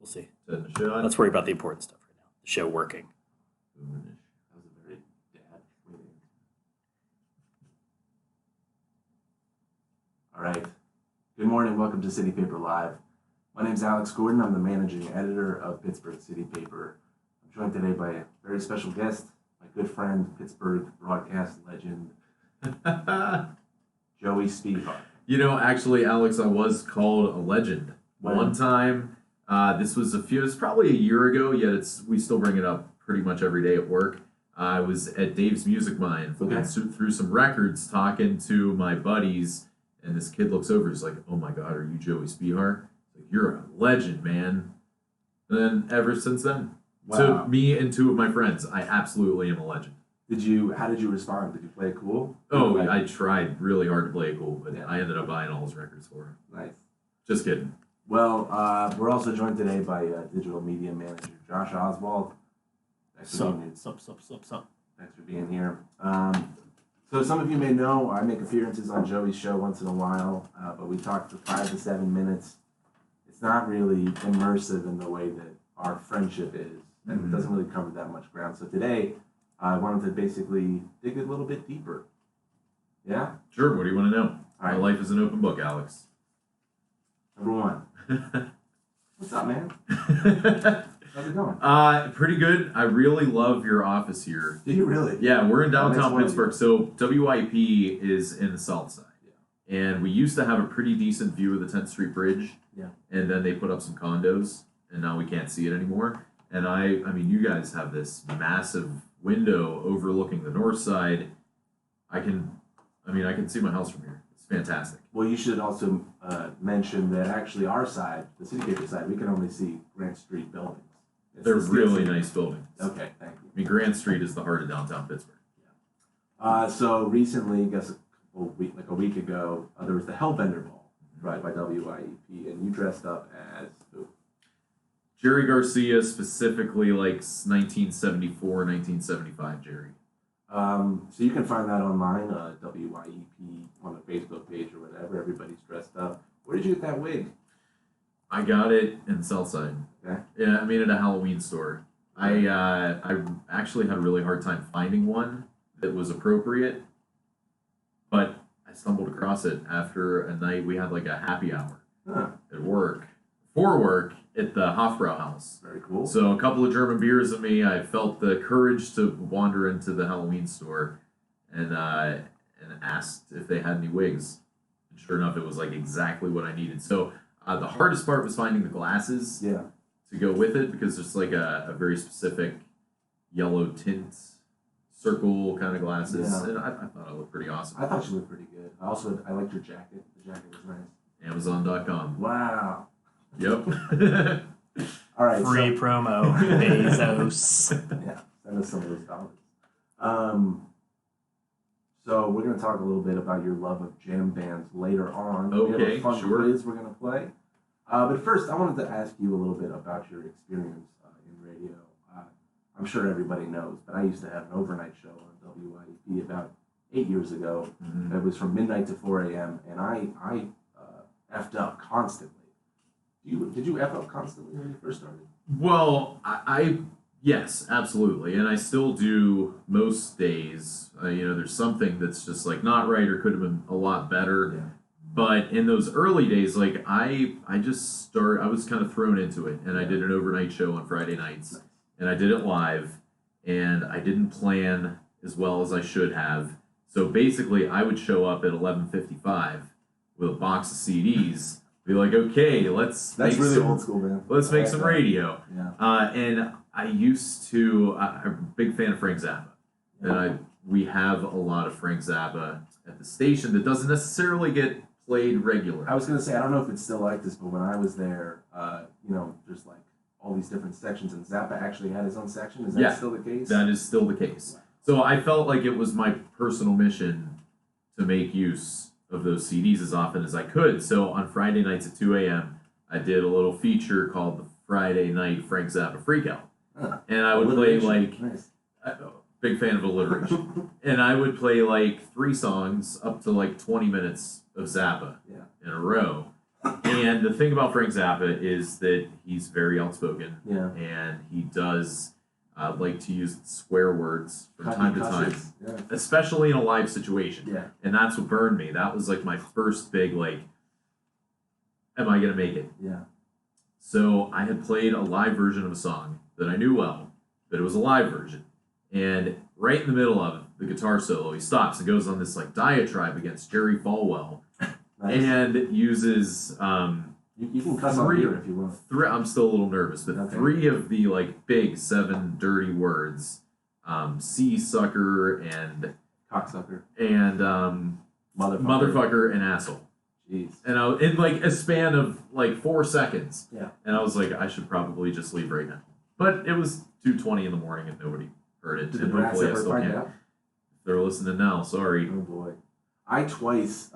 We'll see. Setting the shot. Let's worry about the important stuff right now. The show working. That was a very dad way. All right. Good morning. Welcome to City Paper Live. My name is Alex Gordon. I'm the managing editor of Pittsburgh City Paper. I'm joined today by a very special guest, my good friend, Pittsburgh broadcast legend, Joey Speedhawk. You know, actually, Alex, I was called a legend When? one time. This was probably a year ago, yet we still bring it up pretty much every day at work. I was at Dave's Music Mine, flipping through some records, talking to my buddies, and this kid looks over, he's like, "Oh my God, are you Joey Speedhawk? Like, you're a legend, man." And then ever since then, to me and two of my friends, I absolutely am a legend. How did you respond? Did you play it cool? Oh, I tried really hard to play it cool, but I ended up buying all his records for him. Nice. Just kidding. Well, we're also joined today by digital media manager Josh Oswald. Thanks for being here. So some of you may know I make appearances on Joey's show once in a while, but we talk for 5 to 7 minutes. It's not really immersive in the way that our friendship is, and it doesn't really cover that much ground. So today, I wanted to basically dig a little bit deeper. Yeah? Sure, what do you want to know? All right. My life is an open book, Alex. Number one. What's up, man? How's it going? Pretty good. I really love your office here. Do you really? Yeah, we're in downtown nice Pittsburgh. So WIP is in the south side. Yeah. And we used to have a pretty decent view of the 10th Street Bridge. Yeah. And then they put up some condos, and now we can't see it anymore. And I mean, you guys have this massive window overlooking the north side. I can see my house from here. It's fantastic. Well, you should also mention that actually our side, the City Paper side, we can only see Grant Street buildings. They're really nice buildings. Okay, thank you. I mean, Grant Street is the heart of downtown Pittsburgh. So recently, I guess a week ago, there was the Hellbender Ball, right, by WIEP, and you dressed up as who? Jerry Garcia, specifically like 1974, 1975 Jerry. So you can find that online, WIEP, on the Facebook page or whatever. Everybody's dressed up. Where did you get that wig? I got it in Southside. Okay. Yeah, I mean at a Halloween store. I actually had a really hard time finding one that was appropriate, but I stumbled across it after a night we had like a happy hour at work. For work at the Hofbrauhaus. Very cool. So a couple of German beers in me, I felt the courage to wander into the Halloween store and asked if they had any wigs. And sure enough, it was like exactly what I needed. So the hardest part was finding the glasses to go with it because it's like a very specific yellow tint circle kind of glasses. Yeah. And I thought I looked pretty awesome. I thought you looked pretty good. I liked your jacket. The jacket was nice. Amazon.com. Wow. Yep. All right. Free promo, Bezos. Yeah, send us some of those dollars. So we're going to talk a little bit about your love of jam bands later on. We have a fun quiz we're going to play. But first, I wanted to ask you a little bit about your experience in radio. I'm sure everybody knows, but I used to have an overnight show on WIEP about 8 years ago. Mm-hmm. It was from midnight to 4 a.m., and I effed up constantly. Did you F up constantly when you first started? Well, yes, absolutely. And I still do most days. There's something that's just like not right or could have been a lot better. Yeah. But in those early days, like I was kind of thrown into it, and I did an overnight show on Friday nights, and I did it live, and I didn't plan as well as I should have. So basically, I would show up at 11:55 with a box of CDs. Be like, okay, let's That's make really some, old school, man. Let's make some radio. Yeah. And I used to. I'm a big fan of Frank Zappa, and we have a lot of Frank Zappa at the station that doesn't necessarily get played regularly. I was gonna say I don't know if it's still like this, but when I was there, there's like all these different sections, and Zappa actually had his own section. Is that still the case? That is still the case. So I felt like it was my personal mission to make use of those CDs as often as I could. So on Friday nights at 2 a.m., I did a little feature called the Friday Night Frank Zappa Freakout. And I would play like, big fan of alliteration. And I would play like 3 songs up to like 20 minutes of Zappa in a row. And the thing about Frank Zappa is that he's very outspoken. Yeah. And he does like to use swear words from time to time, especially in a live situation. Yeah. And that's what burned me. That was like my first big like, am I gonna make it? Yeah. So I had played a live version of a song that I knew well, but it was a live version. And right in the middle of the guitar solo, he stops and goes on this like diatribe against Jerry Falwell, Nice. and uses you can cuss on here if you want. I'm still a little nervous, but Okay. 3 of the like big 7 dirty words, sea sucker and Cocksucker. and motherfucker and asshole. Jeez. And in like a span of like 4 seconds. Yeah. And I was like, I should probably just leave right now. But it was 2:20 in the morning and nobody heard it. Did the and brass hopefully I ever still find can. out? If they're listening now, sorry. Oh boy. I twice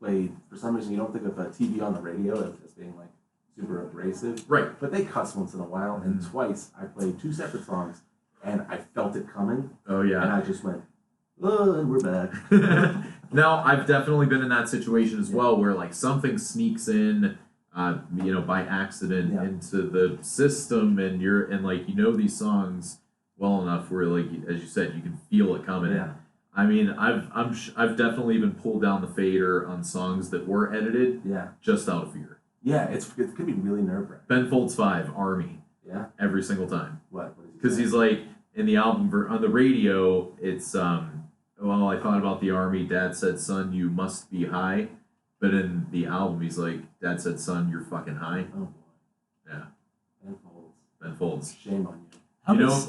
played, for some reason you don't think of TV on the radio as being like super abrasive. Right. But they cuss once in a while, and Mm. twice I played 2 separate songs, and I felt it coming, Oh and yeah. I just went, oh, and we're back. Now I've definitely been in that situation as well, where like something sneaks in, by accident Yeah. into the system, and like these songs well enough where like as you said, you can feel it coming. Yeah. I mean, I've definitely even pulled down the fader on songs that were edited Yeah. just out of fear. Yeah, it could be really nerve-wracking. Ben Folds 5, Army, Yeah? every single time. What is he Because saying? he's like, in the album, on the radio, it's, well, I thought about the Army, Dad said, son, you must be high. But in the album, he's like, Dad said, son, you're fucking high. Oh, boy. Yeah. Ben Folds. Ben Folds. Shame on you.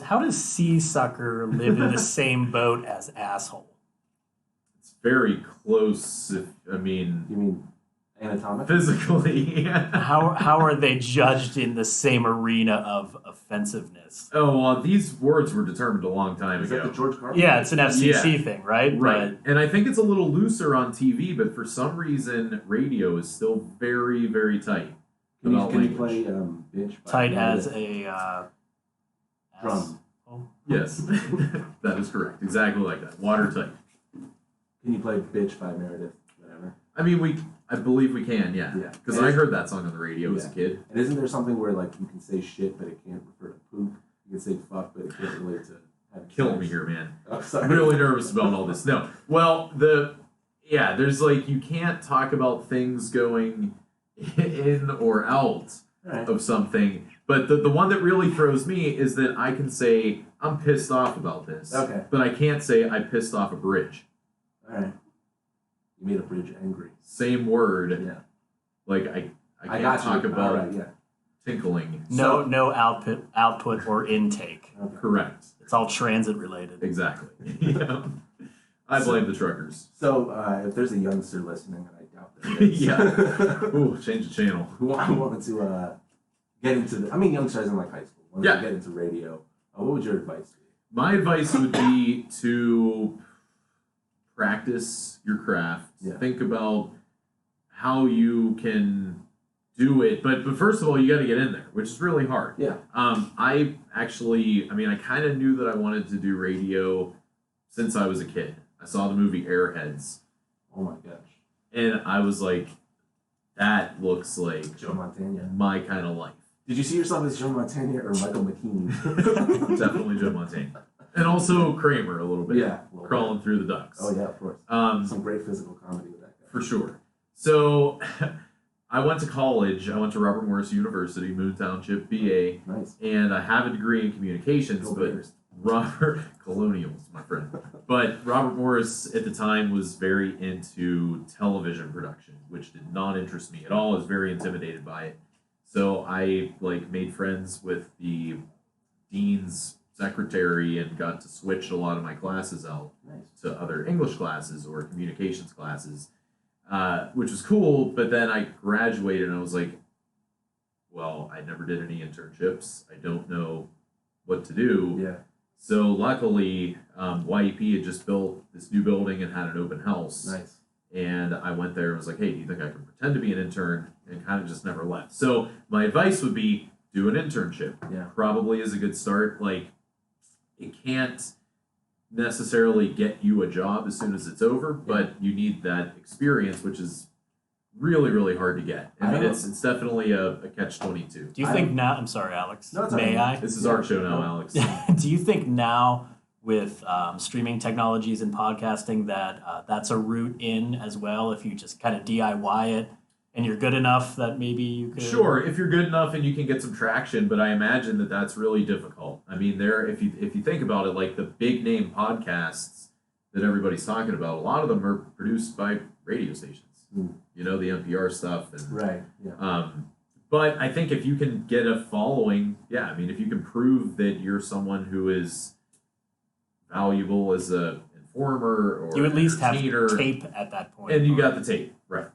How does sea sucker live in the same boat as asshole? It's very close, You mean anatomic? physically. How are they judged in the same arena of offensiveness? Oh, well, these words were determined a long time Is that ago. the George Carlin? Yeah, it's an FCC thing, right? Right. And I think it's a little looser on TV, but for some reason, radio is still very, very tight. Can you language. play Bitch? by Tight as Meredith? a Drum. Yes, that is correct. Exactly like that. Watertight. Can you play Bitch by Meredith? Whatever. I mean, I believe we can, yeah. Yeah. Because I heard that song on the radio as a kid. And isn't there something where like you can say shit but it can't refer to poop? You can say fuck but it can't relate to having Killing sex? me here, man. Oh, sorry. I'm really nervous about all this. No. Well, there's like, you can't talk about things going in or out All right. of something. But the one that really throws me is that I can say, I'm pissed off about this. Okay. But I can't say I pissed off a bridge. All right. You made a bridge angry. Same word. Yeah. Like, I can't got you. talk about All right, yeah. tinkling. no output or intake. Okay. Correct. It's all transit related. Exactly. Yeah. I blame the truckers. So if there's a youngster listening, and I doubt there is. Yeah. Ooh, change the channel. who wanted to get into youngsters in like high school. Wanted Yeah. to get into radio. What would your advice be? My advice would be to practice your craft. Yeah. Think about how you can do it. But first of all, you got to get in there, which is really hard. Yeah. I kind of knew that I wanted to do radio since I was a kid. I saw the movie Airheads, Oh my gosh. and I was like, that looks like Joe Montana. my kind of life. Did you see yourself as Joe Montana or Michael McKean? Definitely Joe Montana. And also Kramer a little bit. Yeah. a little Crawling bit. through the ducks. Oh yeah, of course. Um, Some great physical comedy with that guy. for sure. So I went to college. I went to Robert Morris University, Moon Township, BA, Nice. and I have a degree in communications, Go but Bears. Robert Colonials, my friend. But Robert Morris at the time was very into television production, which did not interest me at all. I was very intimidated by it. So I made friends with the dean's secretary and got to switch a lot of my classes out Nice. to other English classes or communications classes, which was cool. But then I graduated and I was like, well, I never did any internships. I don't know what to do. Yeah. So luckily, YEP had just built this new building and had an open house. Nice. And I went there and was like, hey, do you think I can pretend to be an intern? And kind of just never left. So my advice would be do an internship. Yeah. Probably is a good start. Like, it can't necessarily get you a job as soon as it's over, but you need that experience, which is really, really hard to get. I mean, don't- it's definitely a catch-22. Do you think now? I'm sorry, Alex. No, it's May all right. I? This is our show now, Alex. Do you think now with streaming technologies and podcasting that that's a route in as well? If you just kind of DIY it and you're good enough that maybe you could. Sure, if you're good enough and you can get some traction, but I imagine that that's really difficult. I mean, if you think about it, like the big name podcasts that everybody's talking about, a lot of them are produced by radio stations. You know, the NPR stuff, and Right. Yeah. But I think if you can get a following, yeah, I mean, if you can prove that you're someone who is valuable as a informer or You at least have entertainer, tape at that point. and you got the tape, right?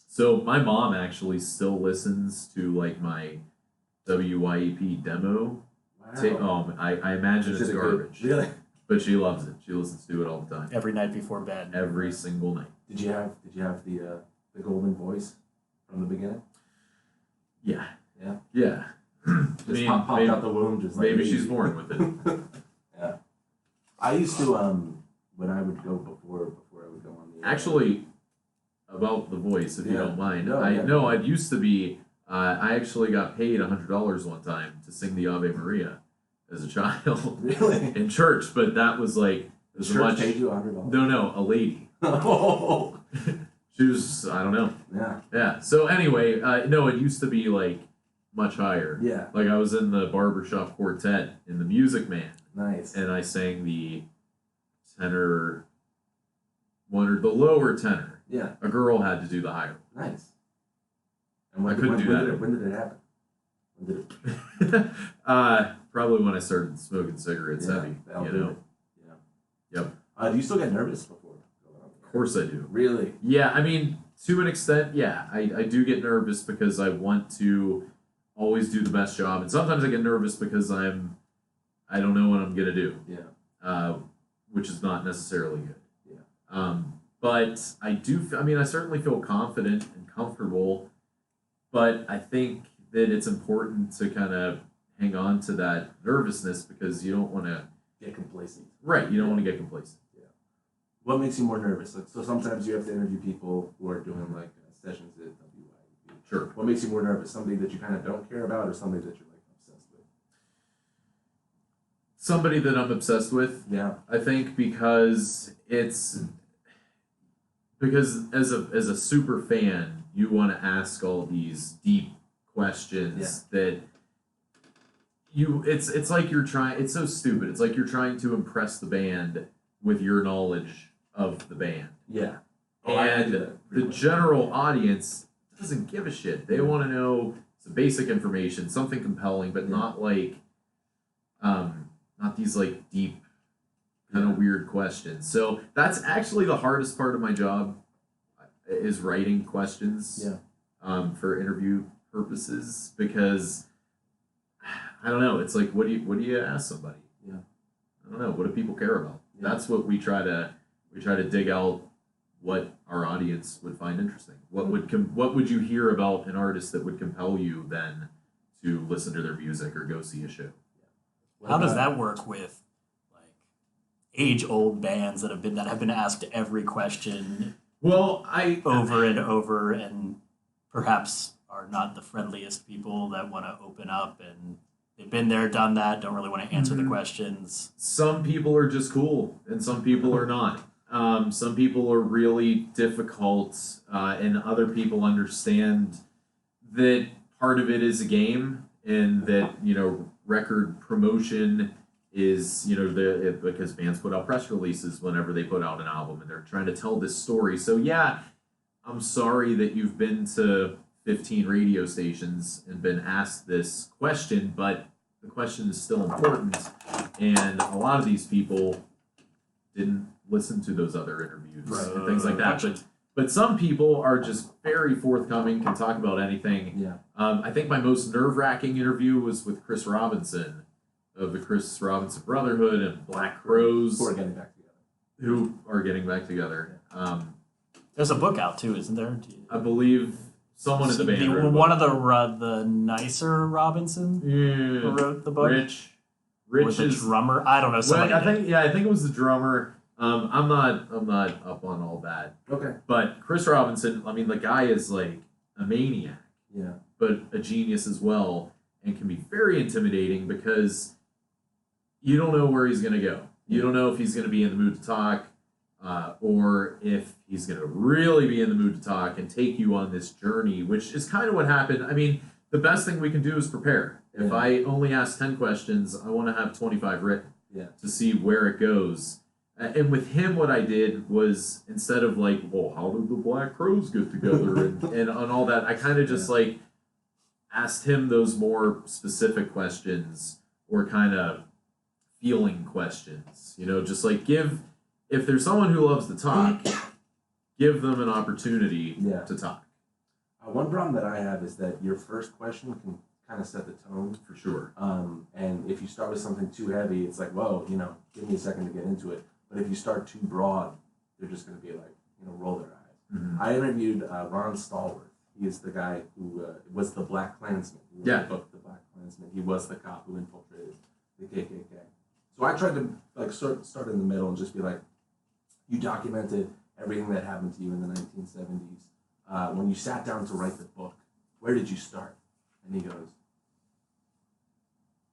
So my mom actually still listens to like my WYEP demo Wow. tape. I imagine Is it's it good? garbage, Really? but she loves it. She listens to it all the time, every night before bed. every single night. Did you have the golden voice from the beginning? Yeah, Yeah. yeah. Just popped out the womb, just like maybe she's easy. born with it. Yeah. I used to when I would go before I would go on the Actually, about the voice, if you Yeah. don't mind. No, I yeah. know I used to be. I actually got paid $100 one time to sing the Ave Maria as a child Really? in church, but that was like it The was church much. paid you $100. No, a lady. Oh. She was, I don't know. Yeah. Yeah. So anyway, no, it used to be like much higher. Yeah. Like I was in the barbershop quartet in the Music Man, Nice. and I sang the tenor one or the lower tenor. Yeah. A girl had to do the higher. Nice. And I couldn't do that. When did it happen? When did it? Probably when I started smoking cigarettes Yeah, heavy. that'll You do know. it. Yeah. Yep. Do you still get nervous before? Of course I do. Really? Yeah, I mean, to an extent, yeah. I do get nervous because I want to always do the best job, and sometimes I get nervous because I don't know what I'm gonna do. Yeah. Which is not necessarily good. Yeah. But I do. I mean, I certainly feel confident and comfortable. But I think that it's important to kind of hang on to that nervousness because you don't want to Get complacent. Right. You don't want to get complacent. What makes you more nervous? Like, so sometimes you have to interview people who are doing like sessions at WIP. Sure. What makes you more nervous? Somebody that you kind of don't care about, or somebody that you're like obsessed with? Somebody that I'm obsessed with. Yeah. I think because as a super fan, you want to ask all these deep questions that it's like you're trying. It's so stupid. It's like you're trying to impress the band with your knowledge of the band. Yeah. And the general audience doesn't give a shit. They want to know some basic information, something compelling, but not like, not these like deep, kind of weird questions. So that's actually the hardest part of my job, is writing questions. Yeah. For interview purposes, because I don't know. It's like, what do you ask somebody? Yeah. I don't know. What do people care about? Yeah. That's what we try to dig out what our audience would find interesting. What would you hear about an artist that would compel you then to listen to their music or go see a show? How does that work with like age-old bands that have been asked every question Well, over and over, and perhaps are not the friendliest people that want to open up, and they've been there, done that, don't really want to answer the questions. Some people are just cool, and some people are not. Some people are really difficult, and other people understand that part of it is a game, and that record promotion is because bands put out press releases whenever they put out an album, and they're trying to tell this story. So yeah, I'm sorry that you've been to 15 radio stations and been asked this question, but the question is still important, and a lot of these people didn't listen to those other interviews and things like that. But some people are just very forthcoming, can talk about anything. Yeah. I think my most nerve-wracking interview was with Chris Robinson of the Chris Robinson Brotherhood and Black Crowes, Who are getting back together. who are getting back together. There's a book out too, isn't there? I believe someone in the band wrote a book. One of the nicer Robinson who Yeah. wrote the book. Rich Or the is drummer. I don't know. well, Somebody I think it was the drummer. I'm not up on all that. Okay. But Chris Robinson, I mean, the guy is like a maniac. Yeah. But a genius as well, and can be very intimidating because you don't know where he's going to go. You don't know if he's going to be in the mood to talk, or if he's going to really be in the mood to talk and take you on this journey, which is kind of what happened. I mean, the best thing we can do is prepare. If I only ask 10 questions, I want to have 25 written to see where it goes. And with him, what I did was, instead of like, well, how did the Black Crows get together and on all that, I kind of just like asked him those more specific questions or kind of feeling questions. You know, just like if there's someone who loves to talk, give them an opportunity to talk. One problem that I have is that your first question can kind of set the tone. For sure. And if you start with something too heavy, it's like, whoa, you know, give me a second to get into it. But if you start too broad, they're just going to be like, you know, roll their eyes. Mm-hmm. I interviewed Ron Stallworth. He is the guy who was the Black Klansman. He wrote the book, The Black Klansman. He was the cop who infiltrated the KKK. So I tried to like start in the middle and just be like, you documented everything that happened to you in the 1970s. When you sat down to write the book, where did you start? And he goes,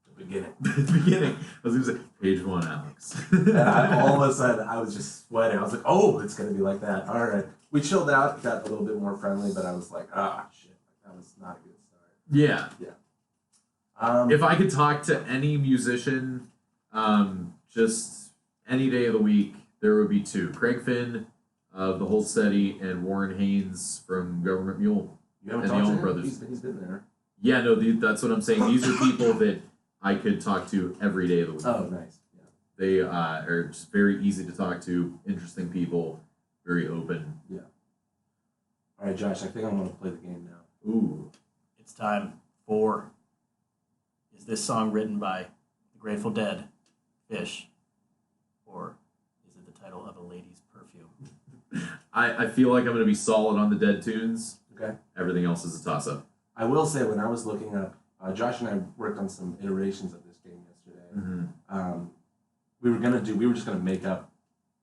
the beginning. The beginning. I was going to say, page 1, Alex. And all of a sudden, I was just sweating. I was like, oh, it's going to be like that. All right. We chilled out, got a little bit more friendly, but I was like, shit. That was not a good start. Yeah. Yeah. If I could talk to any musician, just any day of the week, there would be 2. Craig Finn of the Hold Steady and Warren Haynes from Government Mule. You haven't and talked the to Allman him? Brothers. He's been there. Yeah, no, that's what I'm saying. These are people that I could talk to every day of the week. Oh, nice. Yeah. They are just very easy to talk to, interesting people, very open. Yeah. All right, Josh, I think I'm going to play the game now. Ooh. It's time for, is this song written by the Grateful Dead, Fish, or is it the title of a lady's perfume? I feel like I'm going to be solid on the Dead tunes. Okay. Everything else is a toss-up. I will say, when I was looking up, Josh and I worked on some iterations of this game yesterday. Mm-hmm. We were just going to make up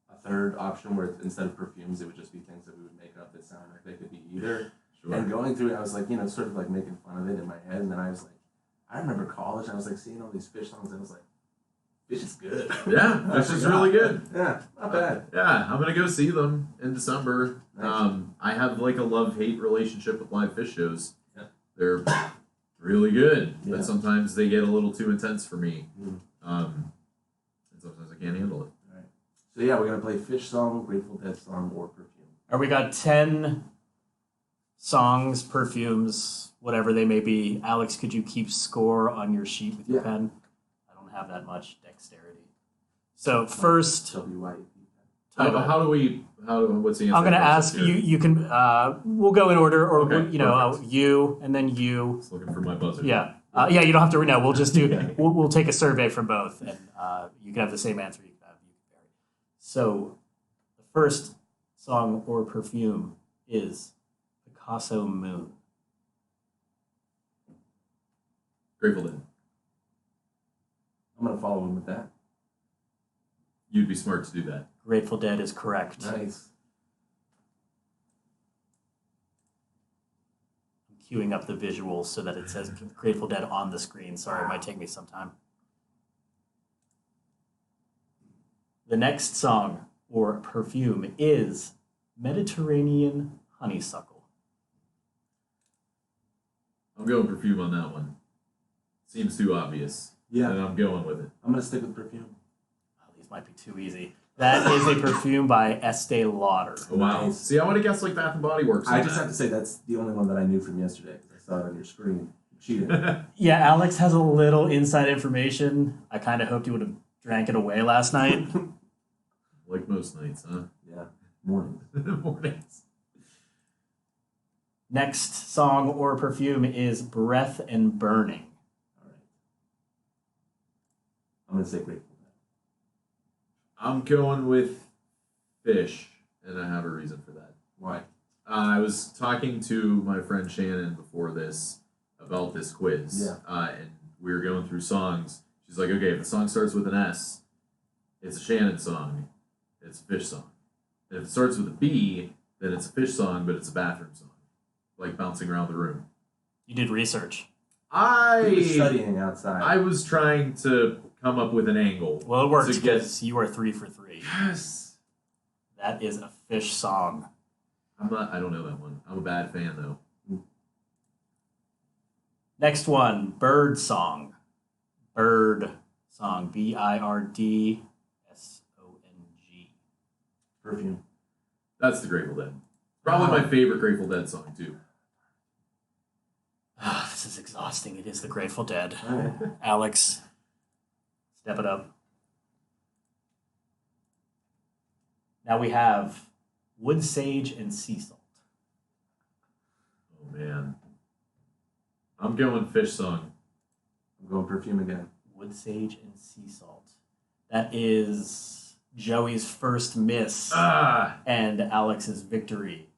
a third option where instead of perfumes, it would just be things that we would make up that sound like they could be either. Sure. And going through it, I was like, you know, sort of like making fun of it in my head. And then I was like, I remember college, and I was like seeing all these Fish songs, and I was like, Fish is good. Yeah, Fish is really good. Yeah, not bad. Yeah, I'm going to go see them in December. Nice. I have like a love-hate relationship with live Fish shows. Yeah. They're really good, Yeah. but sometimes they get a little too intense for me. Mm. And sometimes I can't handle it. All right. So yeah, we're going to play Fish song, Grateful Dead song, or perfume. Or we got 10 songs, perfumes, whatever they may be. Alex, could you keep score on your sheet with your pen? I don't have that much dexterity. So first, W-Y-E. What's the answer? I'm going to ask here? you. You can. We'll go in order, or Okay, you know, perfect. you and then you. Just looking for my buzzer. Yeah. Yeah. You don't have to. No, we'll just do. We'll take a survey from both, and you can have the same answer. You can vary. So, the first song or perfume is Picasso Moon. Grateful Dead. I'm going to follow him with that. You'd be smart to do that. Grateful Dead is correct. Nice. I'm queuing up the visuals so that it says Grateful Dead on the screen. Sorry, it might take me some time. The next song or perfume is Mediterranean Honeysuckle. I'm going perfume on that one. Seems too obvious. Yeah. And I'm going with it. I'm going to stick with perfume. Oh, these might be too easy. That is a perfume by Estee Lauder. Oh, wow. Nice. See, I would have guessed like Bath and Body Works. I just have to say that's the only one that I knew from yesterday because I saw it on your screen. Cheating. Yeah, Alex has a little inside information. I kind of hoped you would have drank it away last night. Like most nights, huh? Yeah. Morning. Mornings. Next song or perfume is Breath and Burning. All right. I'm going to say Grateful Dead. I'm going with Fish, and I have a reason for that. Why? I was talking to my friend Shannon before this about this quiz. Yeah. And we were going through songs. She's like, okay, if the song starts with an S, it's a Shannon song. it's a fish song. And if it starts with a B, then it's a fish song, but it's a bathroom song, like bouncing around the room. You did research. He was studying outside. I was trying to come up with an angle. Well, it works because you are 3 for 3. Yes. That is a fish song. I don't know that one. I'm a bad fan though. Next one, bird song. Bird song. BIRDSONG. Perfume. That's the Grateful Dead. Probably my favorite Grateful Dead song too. This is exhausting. It is the Grateful Dead. Right. Alex, step it up. Now we have wood sage and sea salt. Oh man. I'm going fish song. I'm going perfume again. Wood sage and sea salt. That is Joey's first miss and Alex's victory.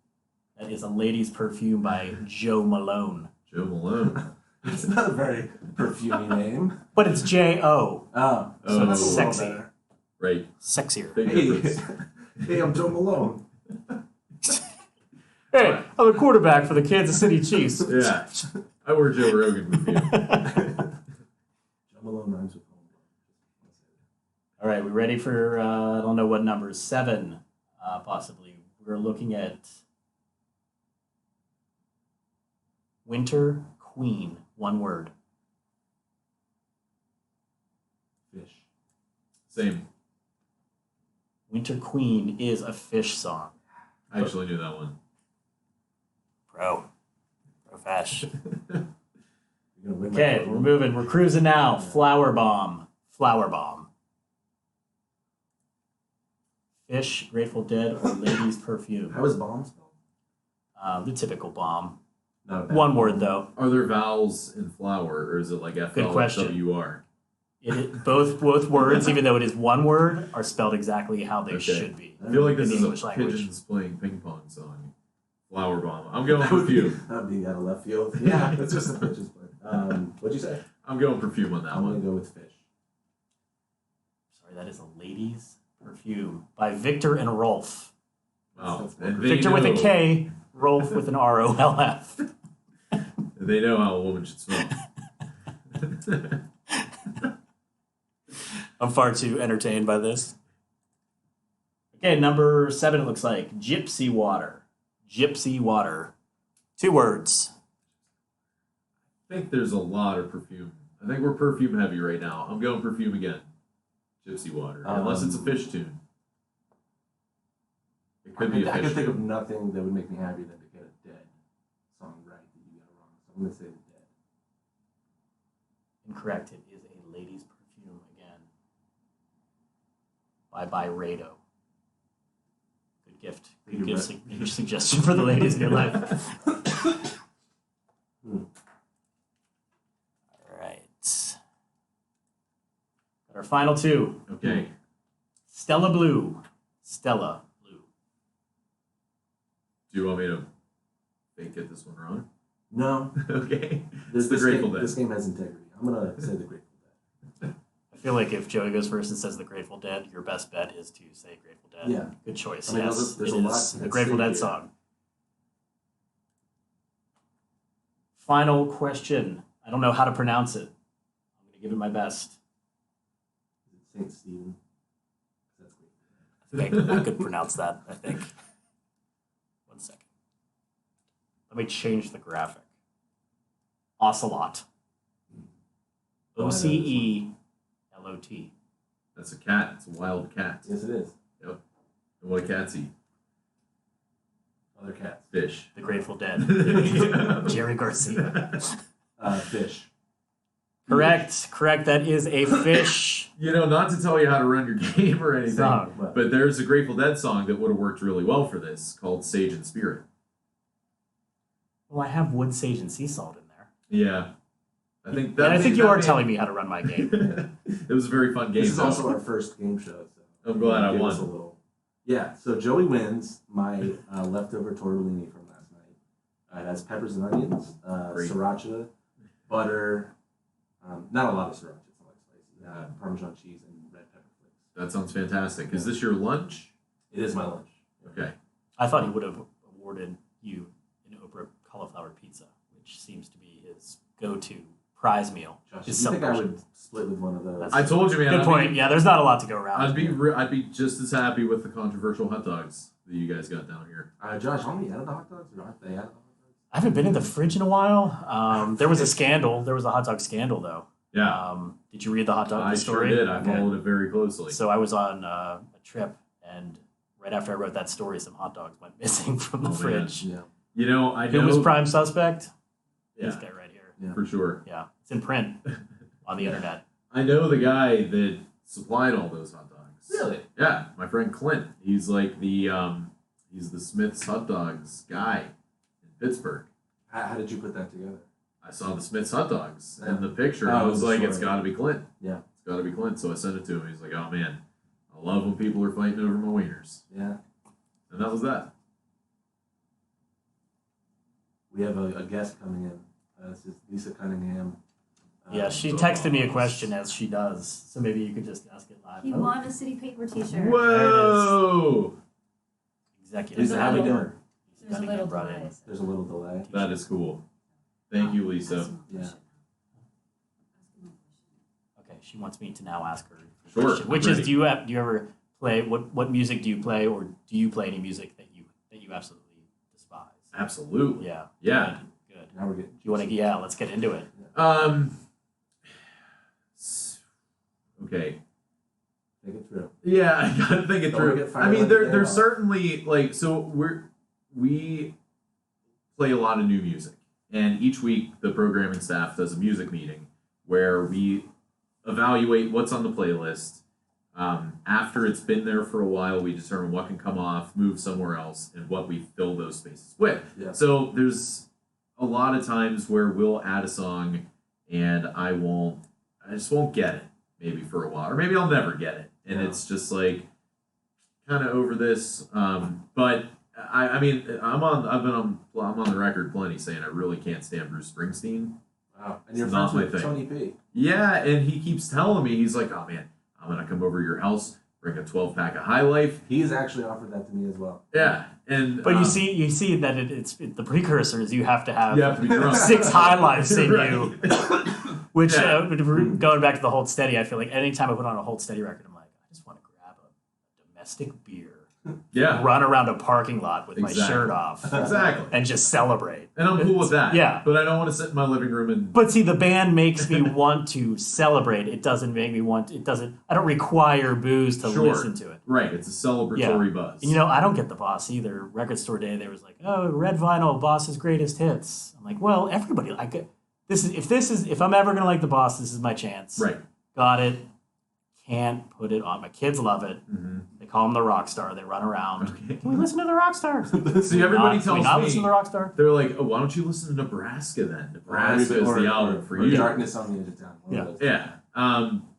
That is A Lady's Perfume by Joe Malone. Joe Malone. It's not a very perfumey name. But it's J-O. Oh, So that's it's a little sexy. better. Right. Sexier. Big Hey, difference. hey, I'm Joe Malone. Hey, I'm the quarterback for the Kansas City Chiefs. Yeah. I wear Joe Rogan with you. Joe Malone rhymes with home. All right, we ready for, I don't know what number, 7, possibly. We're looking at Winter Queen, one word. Fish. Same. Winter Queen is a fish song. I actually knew that one. Profesh. You're gonna win my Okay, podium. we're moving. We're cruising now. Flower Bomb. Flower Bomb. Fish, Grateful Dead, or Lady's Perfume. How is bomb spelled? The typical bomb. Not a bad One bomb. word, though. Are there vowels in flower, or is it like question. FLWR? Both words, even though it is one word, are spelled exactly how they Okay. should be. I feel like this In the is English a language. pigeons playing ping pong song. Flower bomb. I'm going That would be, perfume. that would be out of left field. Yeah, it's just a pitches play. What'd you say? I'm going perfume on that I'm one. gonna go with fish. Sorry, that is A Lady's Perfume by Victor and Rolf. Wow. That's And Victor with a K, Rolf with an R-O-L-F. They know how a woman should smell. I'm far too entertained by this. Okay, number 7, it looks like. Gypsy Water. Gypsy Water. 2 words. I think there's a lot of perfume. I think we're perfume heavy right now. I'm going perfume again. Gypsy Water. Unless it's a fish tune. It could be a I fish can think tune. of nothing that would make me happy than to get a Dead song right that you got wrong. So I'm gonna say Dead. Incorrect. It is A Lady's Perfume again. By Byredo. Good gift. Good suggestion for the ladies in your life. All right. Got our final 2. Okay. Stella Blue. Stella Blue. Do you want me to fake get this one wrong? No. Okay. This, It's the this Grateful game, Dead. This game has integrity. I'm gonna say the Grateful Dead. I feel like if Joey goes first and says the Grateful Dead, your best bet is to say Grateful Dead. Yeah. Good choice. I mean, Yes, there's it a lot is the at Grateful stake Dead here. song. Final question. I don't know how to pronounce it. I'm going to give it my best. Is it St. Stephen? That's great. I could pronounce that, I think. 1 second. Let me change the graphic. Ocelot. O-C-E-L-O-T. That's a cat. It's a wild cat. Yes, it is. Yep. And what do cats eat? Other cats. Fish. The Grateful Dead. Jerry Garcia. Fish. Correct. That is a fish You know, not to tell you how to run your game or anything, song. but there's a Grateful Dead song that would have worked really well for this called Sage and Spirit. Well, I have wood, sage, and sea salt in there. Yeah. I think And I think you are telling me how to run my game. It was a very fun game. This is though. also our first game show. So I'm glad I give won. us a little. Yeah, so Joey wins my leftover tortellini from last night. It has peppers and onions, Great. sriracha, butter, not a lot of sriracha, it's not like spicy, Parmesan cheese, and red pepper flakes. That sounds fantastic. Is this your lunch It is my lunch. Okay. I thought he would have awarded you an Oprah cauliflower pizza, which seems to be his go-to prize meal. Josh, His do you think I celebration. would split with one of those? I told you, man. Good point. Yeah, there's not a lot to go around. I'd be just as happy with the controversial hot dogs that you guys got down here. Josh, how many out of the hot dogs? Or aren't they out of the hot dogs? I haven't been in the fridge in a while. There was a scandal. There was a hot dog scandal, though. Yeah. Did you read the hot dog story? I sure did. I Okay. followed it very closely. So I was on a trip, and right after I wrote that story, some hot dogs went missing from the Oh, man. fridge. Yeah. You know, I Who know. was prime suspect? This Yeah, guy right here. Yeah. for sure. Yeah, it's in print on the internet. I know the guy that supplied all those hot dogs. Really? Yeah, my friend Clint. He's like he's the Smith's hot dogs guy in Pittsburgh. How did you put that together? I saw the Smith's hot dogs Yeah. in the picture. Oh, I it was was a like, it's story. got to be Clint. Yeah. It's got to be Clint. So I sent it to him. He's like, oh man, I love when people are fighting over my wieners. Yeah. And that was that. We have a guest coming in. This is Lisa Cunningham. Yeah, she texted me a question as she does, so maybe you could just ask it live. He won a City Paper T-shirt. Whoa! Executive. Lisa, how we doing? There's a little delay. There's a little delay. That is cool. Thank you, Lisa. Yeah. Okay, she wants me to now ask her. a Sure, question, I'm which is, ready. do you ever play what music do you play, or do you play any music that you absolutely despise? Absolutely. Yeah. Yeah. Good. Now we're getting. Do you want to? Yeah, let's get into it. Okay. Take it through. Yeah, I gotta think it Don't through. get fired I mean, like there's that. certainly like we play a lot of new music, and each week the programming staff does a music meeting where we evaluate what's on the playlist. After it's been there for a while, we determine what can come off, move somewhere else, and what we fill those spaces with. Yeah. So there's a lot of times where we'll add a song, and I just won't get it maybe for a while, or maybe I'll never get it, and Yeah. it's just like kind of over this. But I mean, I'm on the record plenty saying I really can't stand Bruce Springsteen. Wow. And you're It's not friends with my Tony thing. P. Yeah, and he keeps telling me, he's like, oh man, I'm gonna come over to your house, bring a 12-pack of High Life. He's actually offered that to me as well. Yeah, and But you see that it's the precursors. You have to have you have to be drunk. 6 High Lifes in Right. you. Which, Yeah. going back to the Hold Steady, I feel like anytime I put on a Hold Steady record, I'm like, I just want to grab a domestic beer, Yeah, run around a parking lot with my Exactly. shirt off, exactly. and just celebrate. And I'm cool with that. Yeah. But I don't want to sit in my living room and But see, the band makes me want to celebrate. It doesn't make me want. It doesn't. I don't require booze to Sure. listen to it. right. It's a celebratory buzz. And, I don't get the Boss either. Record store day, there was like, oh, red vinyl, Boss's greatest hits. I'm like, well, everybody like it. If I'm ever gonna like the Boss, this is my chance. Right. Got it. Can't put it on. My kids love it. Mm-hmm. They call him the rock star. They run around. Okay. Can we listen to the rock star? See, everybody Can we tells not me listen to the rock star? they're like, oh, why don't you listen to Nebraska then? Nebraska is the album for or you. Darkness on the Edge of Town. One of those. Yeah.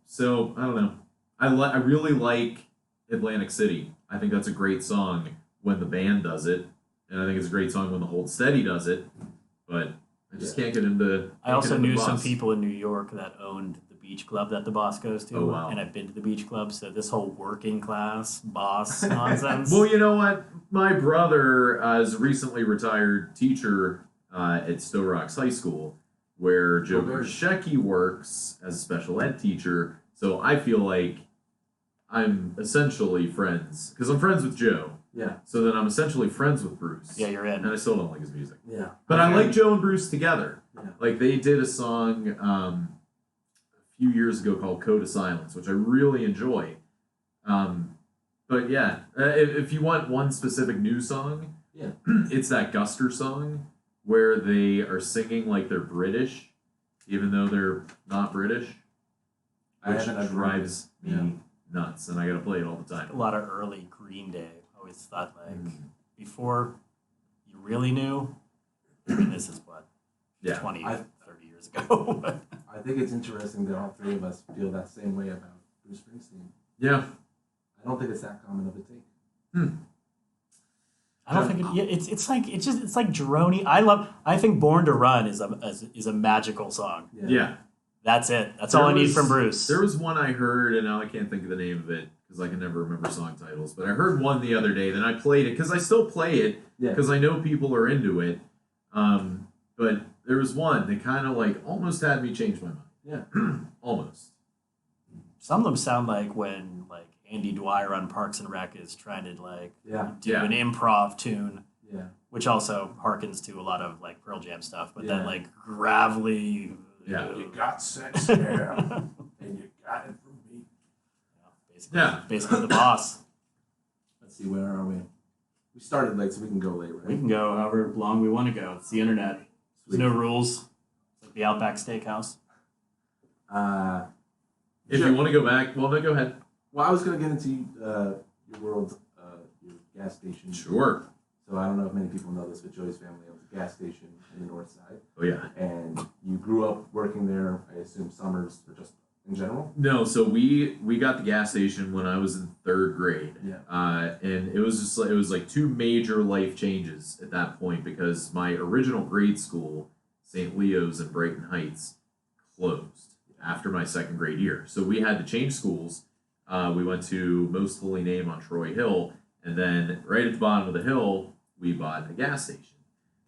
So I don't know. I really like Atlantic City. I think that's a great song when the band does it, and I think it's a great song when the Hold Steady does it. But I just can't get into. I also knew some Boss. people in New York that owned the beach club that the Boss goes to. Oh, wow. And I've been to the beach club, so this whole working class Boss nonsense. Well, you know what? My brother is a recently retired teacher at Stowe Rocks High School, where Joe Bears. Krzyzewski works as a special ed teacher. So I feel like I'm essentially friends, because I'm friends with Joe. Yeah. So then I'm essentially friends with Bruce. Yeah, you're in. And I still don't like his music. Yeah. But I like Joe and Bruce together. Yeah. Like they did a song a few years ago called Code of Silence, which I really enjoy. But yeah, if you want one specific new song, Yeah. it's that Guster song where they are singing like they're British, even though they're not British, I which haven't heard drives it. me Yeah. nuts, and I gotta play it all the A time. lot of early Green Day. I always thought, like, Mm. before you really knew, I mean, this is what, Yeah. 20, I- 30 years ago. I think it's interesting that all three of us feel that same way about Bruce Springsteen. Yeah. I don't think it's that common of a take. I don't think it's like Droney. I think Born to Run is a magical song. Yeah. That's it. That's all I need from Bruce. There was one I heard, and now I can't think of the name of it because I can never remember song titles. But I heard one the other day, then I played it because I still play it because I know people are into it. But there was one that kind of like almost had me change my mind. Yeah. Almost. Some of them sound like when like Andy Dwyer on Parks and Rec is trying to like do an improv tune. Yeah. Which also harkens to a lot of like Pearl Jam stuff, but then like gravelly. Yeah. You got sex there, and you got it from me. Basically the boss. Let's see, where are we? We started late, so we can go late, right? We can go however long we want to go. It's the internet. There's no rules. It's like the Outback Steakhouse. If you want to go back, well, then go ahead. Well, I was going to get into your world, your gas station. Sure. So I don't know if many people know this, but Joey's family owns a gas station in the north side. Oh, yeah. And you grew up working there, I assume summers or just in general? No, so we got the gas station when I was in 3rd grade. Yeah. And it was just like, it was like 2 major life changes at that point because my original grade school, St. Leo's in Brighton Heights, closed after my 2nd grade year. So we had to change schools. We went to Most Holy Name on Troy Hill, and then right at the bottom of the hill, we bought a gas station.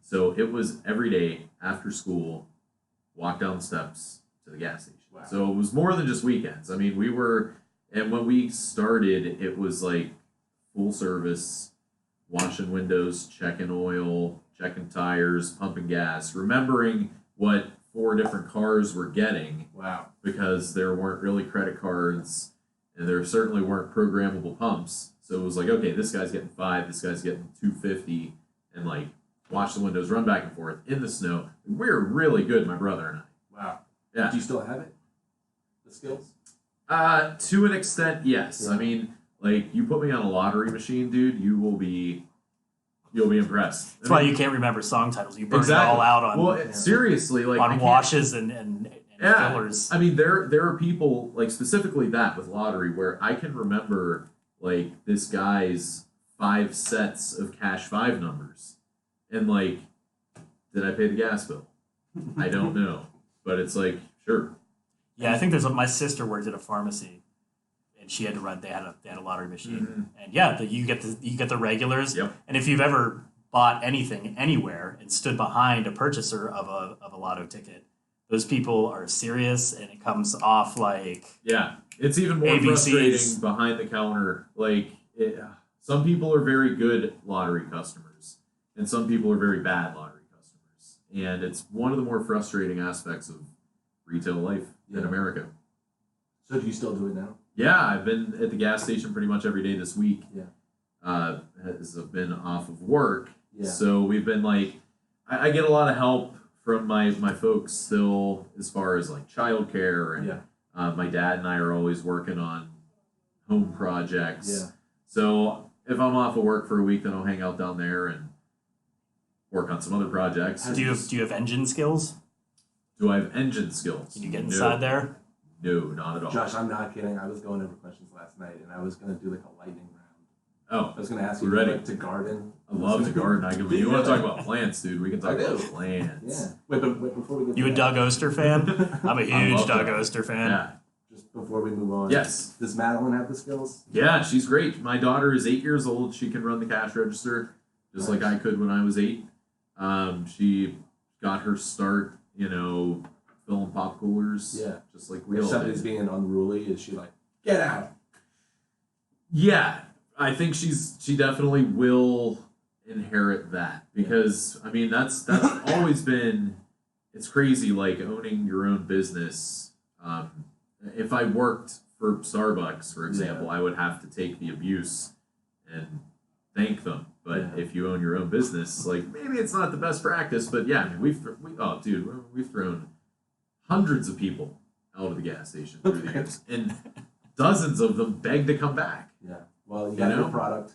So it was every day after school, walk down the steps to the gas station. Wow. So it was more than just weekends. I mean, and when we started, it was like full service, washing windows, checking oil, checking tires, pumping gas, remembering what 4 different cars were getting. Wow. Because there weren't really credit cards, and there certainly weren't programmable pumps. So it was like, okay, this guy's getting 5, this guy's getting 250, and like wash the windows, run back and forth in the snow. We were really good, my brother and I. Wow. Yeah. Do you still have it? The skills? To an extent, yes. Yeah. I mean, like you put me on a lottery machine, dude, you'll be impressed. That's why you can't remember song titles. You burn it all out on seriously, like on washes and fillers. I mean, there are people like specifically that with lottery where I can remember like this guy's 5 sets of cash 5 numbers, and like, did I pay the gas bill? I don't know, but it's like sure. Yeah, I think my sister worked at a pharmacy, and she had to run. They had a lottery machine, and you get the regulars. Yep. And if you've ever bought anything anywhere and stood behind a purchaser of a lotto ticket, those people are serious, and it comes off like It's even more ABCs. frustrating behind the counter. Like some people are very good lottery customers, and some people are very bad lottery customers, and it's one of the more frustrating aspects of retail life in America. So do you still do it now? Yeah, I've been at the gas station pretty much every day this week. Yeah. As I've been off of work. Yeah. So we've been like, I get a lot of help from my folks still as far as like childcare and my dad and I are always working on home projects. Yeah. So if I'm off of work for a week, then I'll hang out down there and work on some other projects. Do you have engine skills? Do I have engine skills? Can you get inside there? No, not at all. Josh, I'm not kidding. I was going over questions last night, and I was going to do like a lightning round. Oh, I was going to ask you ready to garden. I love to garden. You want to talk about plants, dude? We can talk about plants. Yeah. Wait, before we get You a Doug Oster fan? I'm a huge Doug Oster fan. Yeah. Just before we move on. Yes. Does Madeline have the skills? Yeah, she's great. My daughter is 8 years old. She can run the cash register just like I could when I was 8. She got her start, filling pop coolers. Yeah. Just like we If all somebody's did. being unruly, is she like, get out? Yeah, I think she definitely will inherit that because I mean that's always been, it's crazy like owning your own business. If I worked for Starbucks, for example, I would have to take the abuse and thank them. But if you own your own business, like maybe it's not the best practice, but yeah, I mean, we've thrown hundreds of people out of the gas station through the years, and dozens of them beg to come back. Yeah. Well, you got a good product.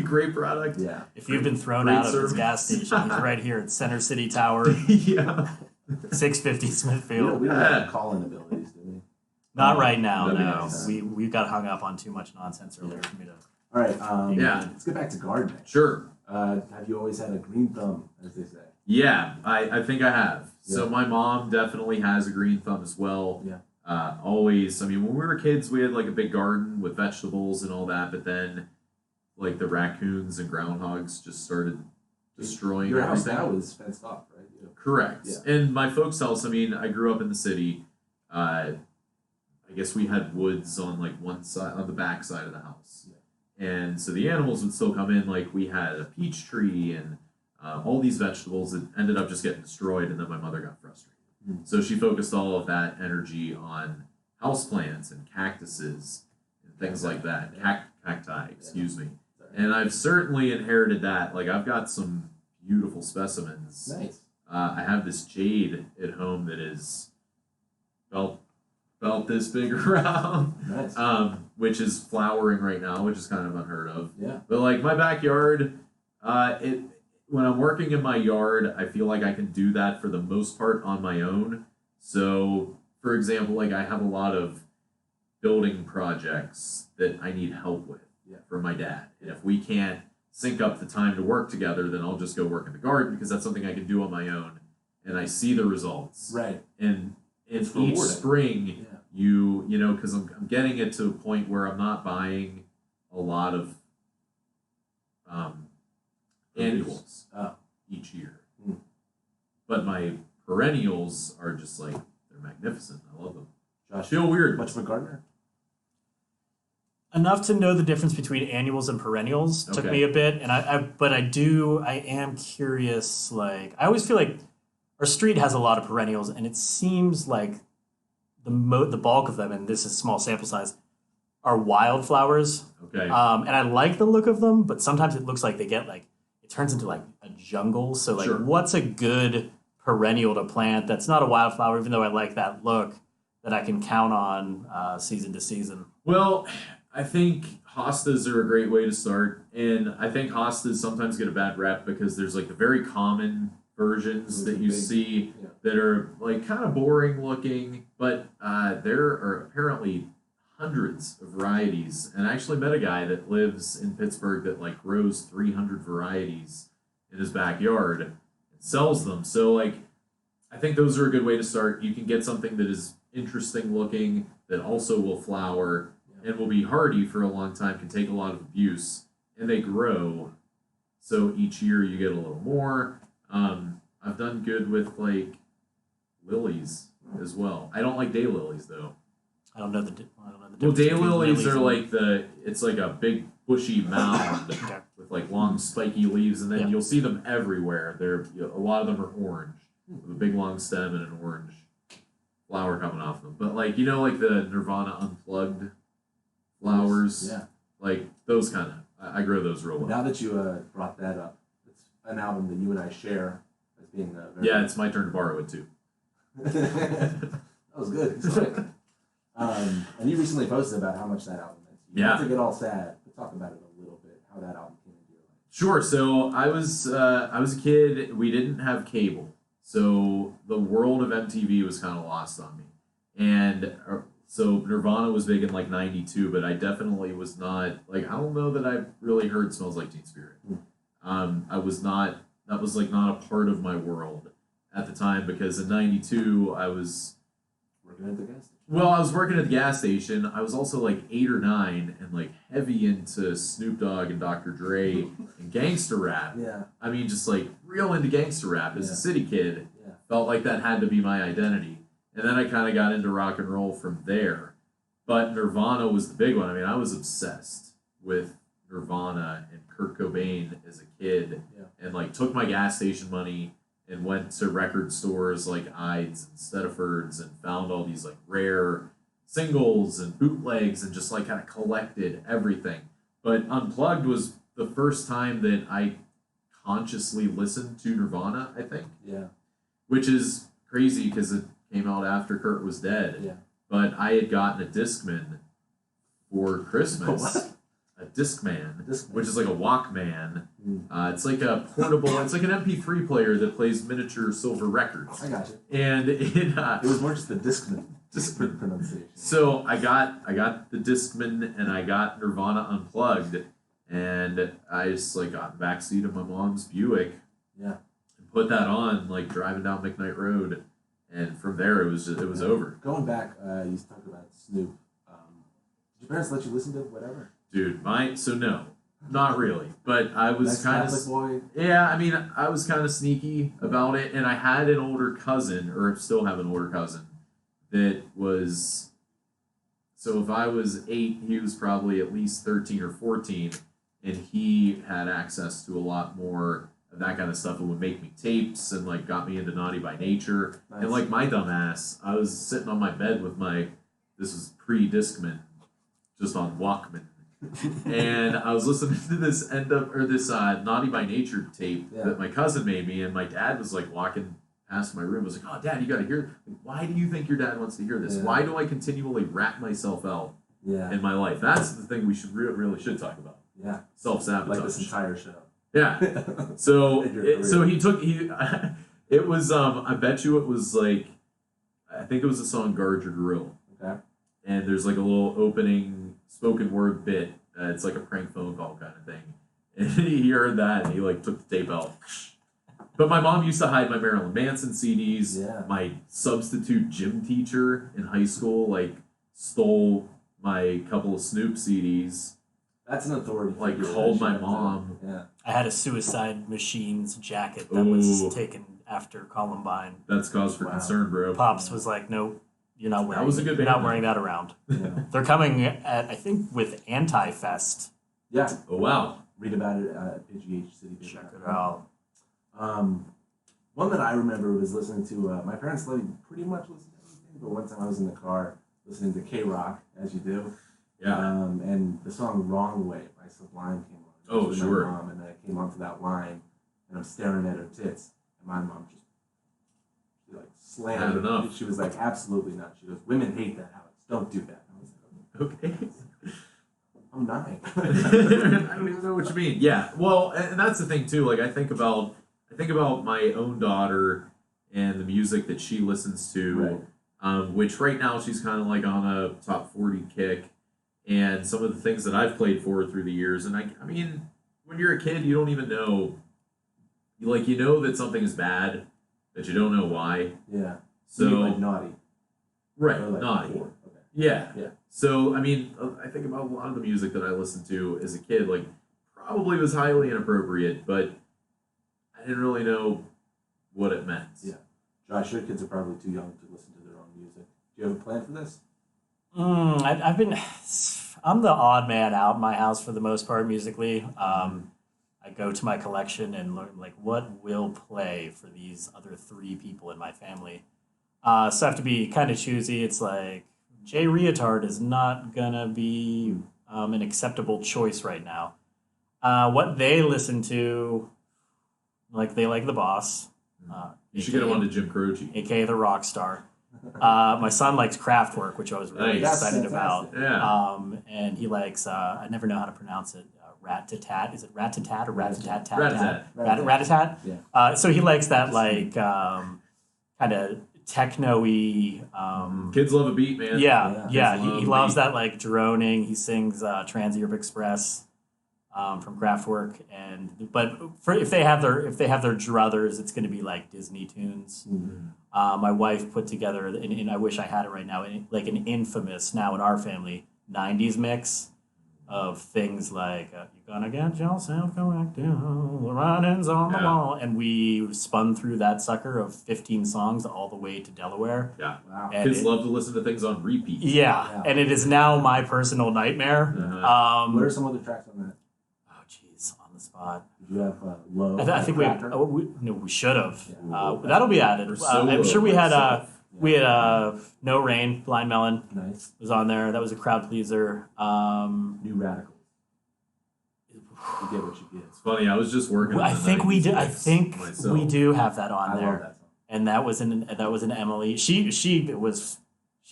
Great product. Yeah. If you've been thrown Great out of service. this gas station, he's right here at Center City Tower, Yeah. 650 Smithfield. We don't have Cullen abilities, do we? Not right now, That'd be no. nice. We got hung up on too much nonsense earlier for me to. All right. Yeah. Let's get back to gardening. Sure. Have you always had a green thumb, as they say? Yeah, I think I have. So Yeah. my mom definitely has a green thumb as well. Yeah. Always, I mean, when we were kids, we had like a big garden with vegetables and all that, but then like the raccoons and groundhogs just started destroying Your house everything. now is fenced off, right? Yeah. Correct. Yeah. And my folks' house, I mean, I grew up in the city. I guess we had woods on like one side, on the back side of the house. Yeah. And so the animals would still come in. Like we had a peach tree and all these vegetables that ended up just getting destroyed. And then my mother got frustrated. So she focused all of that energy on houseplants and cactuses and things like that. Cacti, excuse me. And I've certainly inherited that. Like I've got some beautiful specimens. Nice. I have this jade at home that is about this big around. Nice. Which is flowering right now, which is kind of unheard of. Yeah. But like my backyard, when I'm working in my yard, I feel like I can do that for the most part on my own. So, for example, like I have a lot of building projects that I need help with from my dad. And if we can't sync up the time to work together, then I'll just go work in the garden because that's something I can do on my own. And I see the results. Right. And It's each rewarding. spring, you know, because I'm getting it to a point where I'm not buying a lot of annuals each year. But my perennials are just like, they're magnificent. I love them. Josh, Feel weird. much of a gardener? Enough to know the difference between annuals and perennials took Okay. me a bit, and I am curious. Like I always feel like our street has a lot of perennials, and it seems like the bulk of them, and this is small sample size, are wildflowers. Okay. And I like the look of them, but sometimes it looks like they get like it turns into like a jungle. So like, Sure. what's a good perennial to plant that's not a wildflower, even though I like that look, that I can count on season to season? Well, I think hostas are a great way to start. And I think hostas sometimes get a bad rep because there's like the very common versions that you see that are like kind of boring looking, but there are apparently hundreds of varieties. And I actually met a guy that lives in Pittsburgh that like grows 300 varieties in his backyard and sells them. So like, I think those are a good way to start. You can get something that is interesting looking that also will flower and will be hardy for a long time, can take a lot of abuse, and they grow. So each year you get a little more. I've done good with like lilies as well. I don't like daylilies though. I don't know the Well, difference between daylilies are and- like it's like a big bushy mound Okay. with like long spiky leaves, and then Yeah. you'll see them everywhere. A lot of them are orange with a big long stem and an orange flower coming off them. But like you know, like the Nirvana Unplugged flowers, like those kind of. I grow those real well. Now that you brought that up, it's an album that you and I share as being very... Yeah, it's my turn to borrow it too. That was good. Slick. And you recently posted about how much that album meant to you. Yeah. Not to get all sad, but talk about it a little bit, how that album came into your life. Sure. So I was a kid. We didn't have cable, so the world of MTV was kind of lost on me. And so Nirvana was big in like '92, but I definitely was not like I don't know that I really heard "Smells Like Teen Spirit." I was not. That was like not a part of my world at the time because in '92 I was Working at the gas station. Well, I was working at the gas station. I was also like 8 or 9 and like heavy into Snoop Dogg and Dr. Dre and gangster rap. Yeah. I mean, just like real into gangster rap as a city kid. Yeah. Felt like that had to be my identity. And then I kind of got into rock and roll from there. But Nirvana was the big one. I mean, I was obsessed with Nirvana and Kurt Cobain as a kid. Yeah. And like took my gas station money and went to record stores like Ides and Stedfords and found all these like rare singles and bootlegs and just like kind of collected everything. But Unplugged was the first time that I consciously listened to Nirvana, I think. Yeah. Which is crazy because it came out after Kurt was dead. Yeah. But I had gotten a Discman for Christmas. What? A Discman, Discman. which is like a Walkman. It's like a portable, it's like an MP3 player that plays miniature silver records. I got you. And It was more just the Discman. Discman pronunciation. So I got the Discman and I got Nirvana Unplugged, and I just like got in the backseat of my mom's Buick. Yeah. And put that on, like driving down McKnight Road, and from there it was over. Going back, you talked about Snoop. Did your parents let you listen to whatever? Dude, no, not really. But I was Nice kind Catholic of boy. yeah. I mean, I was kind of sneaky about it, and I had an older cousin, or still have an older cousin, that was. So if I was 8, he was probably at least 13 or 14, and he had access to a lot more of that kind of stuff. It would make me tapes and like got me into Naughty by Nature. Nice. And like my dumb ass, I was sitting on my bed with this was pre-Discman, just on Walkman. And I was listening to this Naughty by Nature tape that my cousin made me, and my dad was like walking past my room. Was like, "Oh, Dad, you got to hear. Why do you think your dad wants to hear this? Yeah. Why do I continually rat myself out Yeah. in my life?" That's the thing we should really should talk about. Yeah. Self-sabotage. Like this entire show. Yeah. So It it was I bet you it was like, I think it was the song Guard Your Grill. Okay. And there's like a little opening spoken word bit. It's like a prank phone call kind of thing. And he heard that and he like took the tape out. But my mom used to hide my Marilyn Manson CDs. Yeah. My substitute gym teacher in high school like stole my couple of Snoop CDs. That's an authority. Like figure. called my That shit. mom. Yeah. I had a Suicide Machines jacket that was Ooh. taken after Columbine. That's cause for Wow. concern, bro. Pops was like, "Nope, you're not wearing. was a good You're band, not wearing that around." Yeah. They're coming at, I think, with Anti-Fest. Yeah. Oh wow. Read about it at PGH City. Check it out. One that I remember was listening to. My parents let me pretty much listen to everything, but one time I was in the car listening to K-Rock, as you do. Yeah. And the song "Wrong Way" by Sublime came on. Oh, With sure. My mom, and then I came onto that line, and I'm staring at her tits, and my mom she like slammed Had it. enough. She was like, "Absolutely not." She goes, "Women hate that, Alex. Don't do that." I was like, Okay. "I'm 9." I don't even know what you mean. Yeah. Well, and that's the thing too. Like I think about my own daughter and the music that she listens to, which right now she's kind of like on a top 40 kick, and some of the things that I've played for her through the years. And I mean, when you're a kid, you don't even know. You know that something is bad, but you don't know why. Yeah. So You mean like naughty. right, Or like naughty. poor. Okay. Yeah. Yeah. So, I mean, I think about a lot of the music that I listened to as a kid, like, probably was highly inappropriate, but I didn't really know what it meant. Yeah. Josh, your kids are probably too young to listen to their own music. Do you have a plan for this? I'm the odd man out in my house for the most part musically. I go to my collection and learn like what will play for these other 3 people in my family. So I have to be kind of choosy. It's like Jay Reatard is not gonna be an acceptable choice right now. What they listen to, like they like The Boss. You should get him onto Jim Croce. AKA the rock star. My son likes Kraftwerk, which I was really Nice. excited That's about. Yeah. And he likes, I never know how to pronounce it, Rat-tat-tat. Is it Rat-tat-tat or Rat-tat-tat? Rat-a-tat. Rat-a-tat? Yeah. So he likes that, like, kind of techno-y. Kids love a beat, man. Yeah. Kids He love loves beat. that, like, droning. He sings Trans-Europe Express from Kraftwerk. But if they have their druthers, it's going to be, like, Disney tunes. Mm-hmm. My wife put together, and I wish I had it right now, like an infamous, now in our family, 90s mix of things like, you're gonna get yourself corrected, the writings on the wall. And we spun through that sucker of 15 songs all the way to Delaware. Yeah. Wow. And Kids love to listen to things on repeat. Yeah, and it is now my personal nightmare. Uh-huh. What are some other tracks on that? Oh, jeez, on the spot. Did you have Low? I think we Cracker? we should have. Yeah. That'll be added. We're so I'm sure we low. had No Rain, Blind Melon Nice. was on there. That was a crowd pleaser. New Radicals. You get what you get. It's funny. I was just working. I on the think we 90s do. I mix think myself. we do have that on I there. love that song. And that was an Emily. She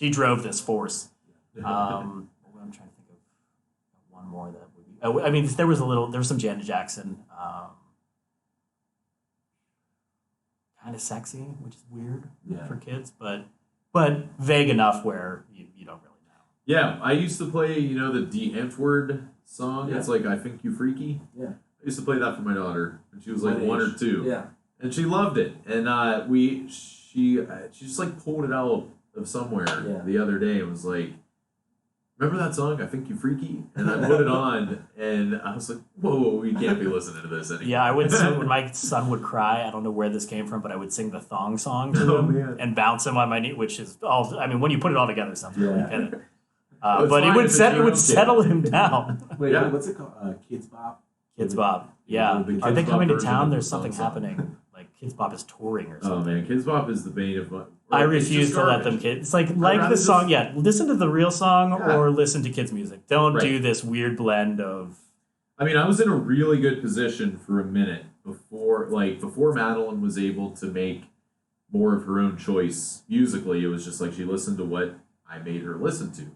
drove this force. I'm trying to think of one more that would be. I mean, there was some Janet Jackson. Kind of sexy, which is weird for kids, but vague enough where you don't really know. Yeah, I used to play, the D Antwoord song. Yeah. It's like I Think You Freaky. Yeah. I used to play that for my daughter, and she was like What 1 or age? 2. Yeah. And she loved it. And she just like pulled it out of somewhere the other day and was like, remember that song, I Think You Freaky? And I put it on, and I was like, whoa, we can't be listening to this anymore. Yeah, I would sing when my son would cry. I don't know where this came from, but I would sing the thong song to him and bounce him on my knee, which is all. I mean, when you put it all together, it sounds really good. But it would settle him down. Wait, what's it called? Kids Bop? Kids Bop. Yeah. The Are they Kids coming Bop to town? version There's of the something song. happening. Like Kids Bop is touring or something. Oh man, Kids Bop is the bane of my. I refuse to let them kids. It's like the song. Yeah, listen to the real song or listen to kids' music. Don't do this weird blend of. I mean, I was in a really good position for a minute before Madeline was able to make more of her own choice musically. It was just like she listened to what I made her listen to,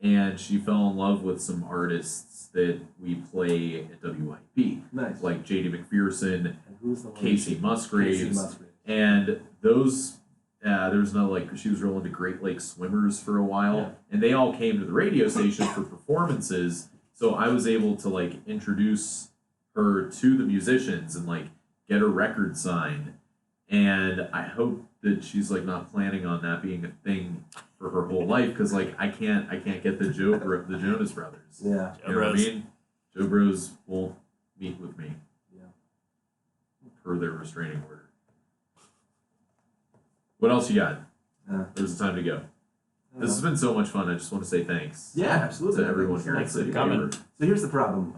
and she fell in love with some artists that we play at WIP, like J.D. McPherson, and who's the one Casey Musgraves, and those. There's no she was real into Great Lakes swimmers for a while, and they all came to the radio station for performances. So I was able to introduce her to the musicians and get her record signed. And I hope that she's not planning on that being a thing for her whole life, because I can't get the Jonas Brothers. Yeah, you know what I mean? Joe Bros won't meet with me. Yeah, per their restraining order. What else you got? There's time to go. This has been so much fun. I just want to say thanks. Yeah, absolutely. To everyone here. Thanks for coming. So here's the problem.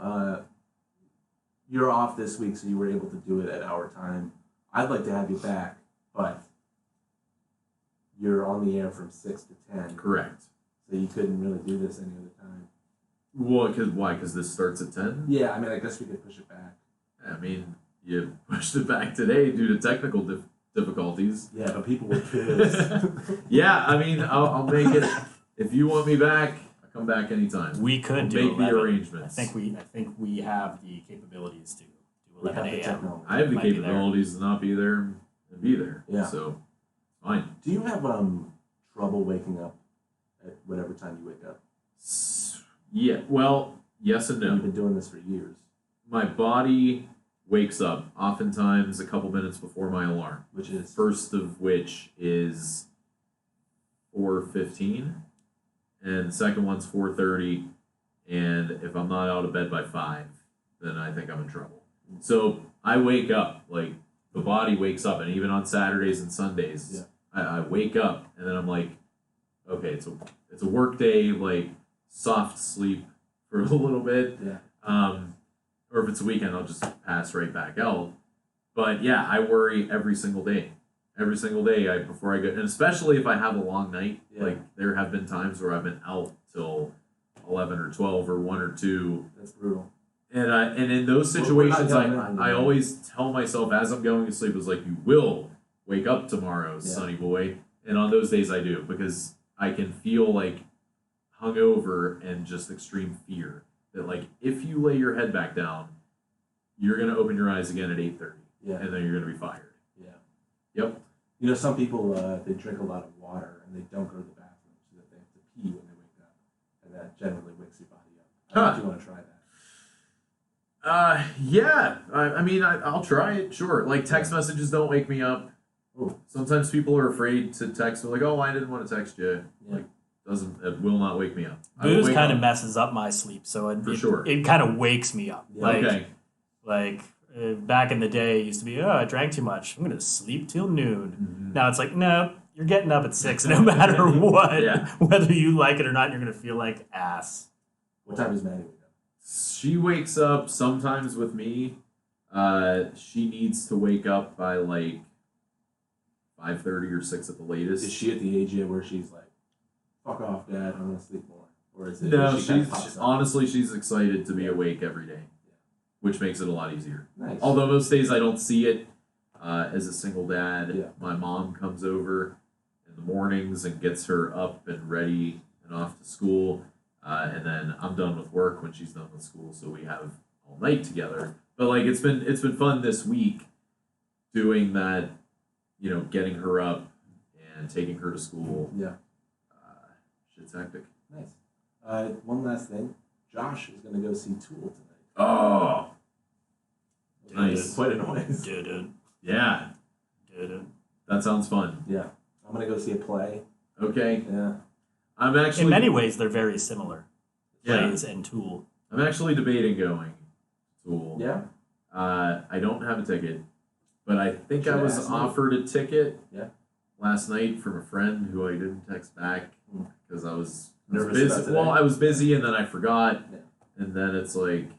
You're off this week, so you were able to do it at our time. I'd like to have you back, but you're on the air from 6 to 10. Correct. So you couldn't really do this any other time. Well, why? Because this starts at 10? Yeah, I mean, I guess we could push it back. I mean, you pushed it back today due to technical difficulties. Yeah, but people were pissed. Yeah, I mean, I'll make it. If you want me back, I'll come back anytime. We could do make 11. the arrangements. I think we have the capabilities to do 11 a.m. I have the capabilities to not be there and be there. Yeah. So, fine. Do you have trouble waking up at whatever time you wake up? Yeah. Well, yes and no. You've been doing this for years. My body wakes up oftentimes a couple minutes before my alarm, which is first of which is 4:15, and the second one's 4:30. And if I'm not out of bed by 5, then I think I'm in trouble. So I wake up, the body wakes up, and even on Saturdays and Sundays, I wake up, and then I'm like, okay, it's a work day, soft sleep for a little bit. Yeah. Or if it's a weekend, I'll just pass right back out. But yeah, I worry every single day. Every single day before I go, and especially if I have a long night. Yeah. There have been times where I've been out till 11 or 12 or 1 or 2. That's brutal. And in those situations, I always tell myself as I'm going to sleep, is you will wake up tomorrow, sonny boy. And on those days I do, because I can feel hungover and just extreme fear. That if you lay your head back down, you're gonna open your eyes again at 8:30. Yeah. And then you're gonna be fired. Yeah. Yep. You know, some people they drink a lot of water and they don't go to the bathroom so that they have to pee when they wake up, and that generally wakes your body up. I don't know if you want to try that. Yeah. I mean, I'll try it. Sure. Text messages don't wake me up. Ooh. Sometimes people are afraid to text. They're like, "Oh, I didn't want to text you." Yeah. It will not wake me up. Booze kind of messes up my sleep, so it kind of wakes me up. Yeah. Back in the day, it used to be, I drank too much. I'm going to sleep till noon. Mm-hmm. Now it's no, you're getting up at 6 no matter what. Yeah. Whether you like it or not, you're going to feel like ass. What time does Maddie wake up? She wakes up sometimes with me. She needs to wake up by 5:30 or 6 at the latest. Is she at the age yet where she's like, fuck off, Dad, I'm going to sleep more? Or is it? No, she's honestly, she's excited to be awake every day, which makes it a lot easier. Nice. Although most days I don't see it. As a single dad, Yeah. my mom comes over in the mornings and gets her up and ready and off to school. And then I'm done with work when she's done with school, so we have all night together. But it's been fun this week doing that, getting her up and taking her to school. Yeah. Shit's hectic. Nice. One last thing. Josh is going to go see Tool tonight. Oh, nice. Quite a noise. Did it. Yeah. Did it. That sounds fun. Yeah. I'm going to go see a play. Okay. Yeah. I'm actually... In many ways, they're very similar. Yeah. Plays and Tool. I'm actually debating going to Tool. Yeah? I don't have a ticket, but I think Should I I was ask you? offered a ticket Yeah. last night from a friend who I didn't text back because I was Nervous busy. about today. Well, I was busy and then I forgot, Yeah. and then it's like,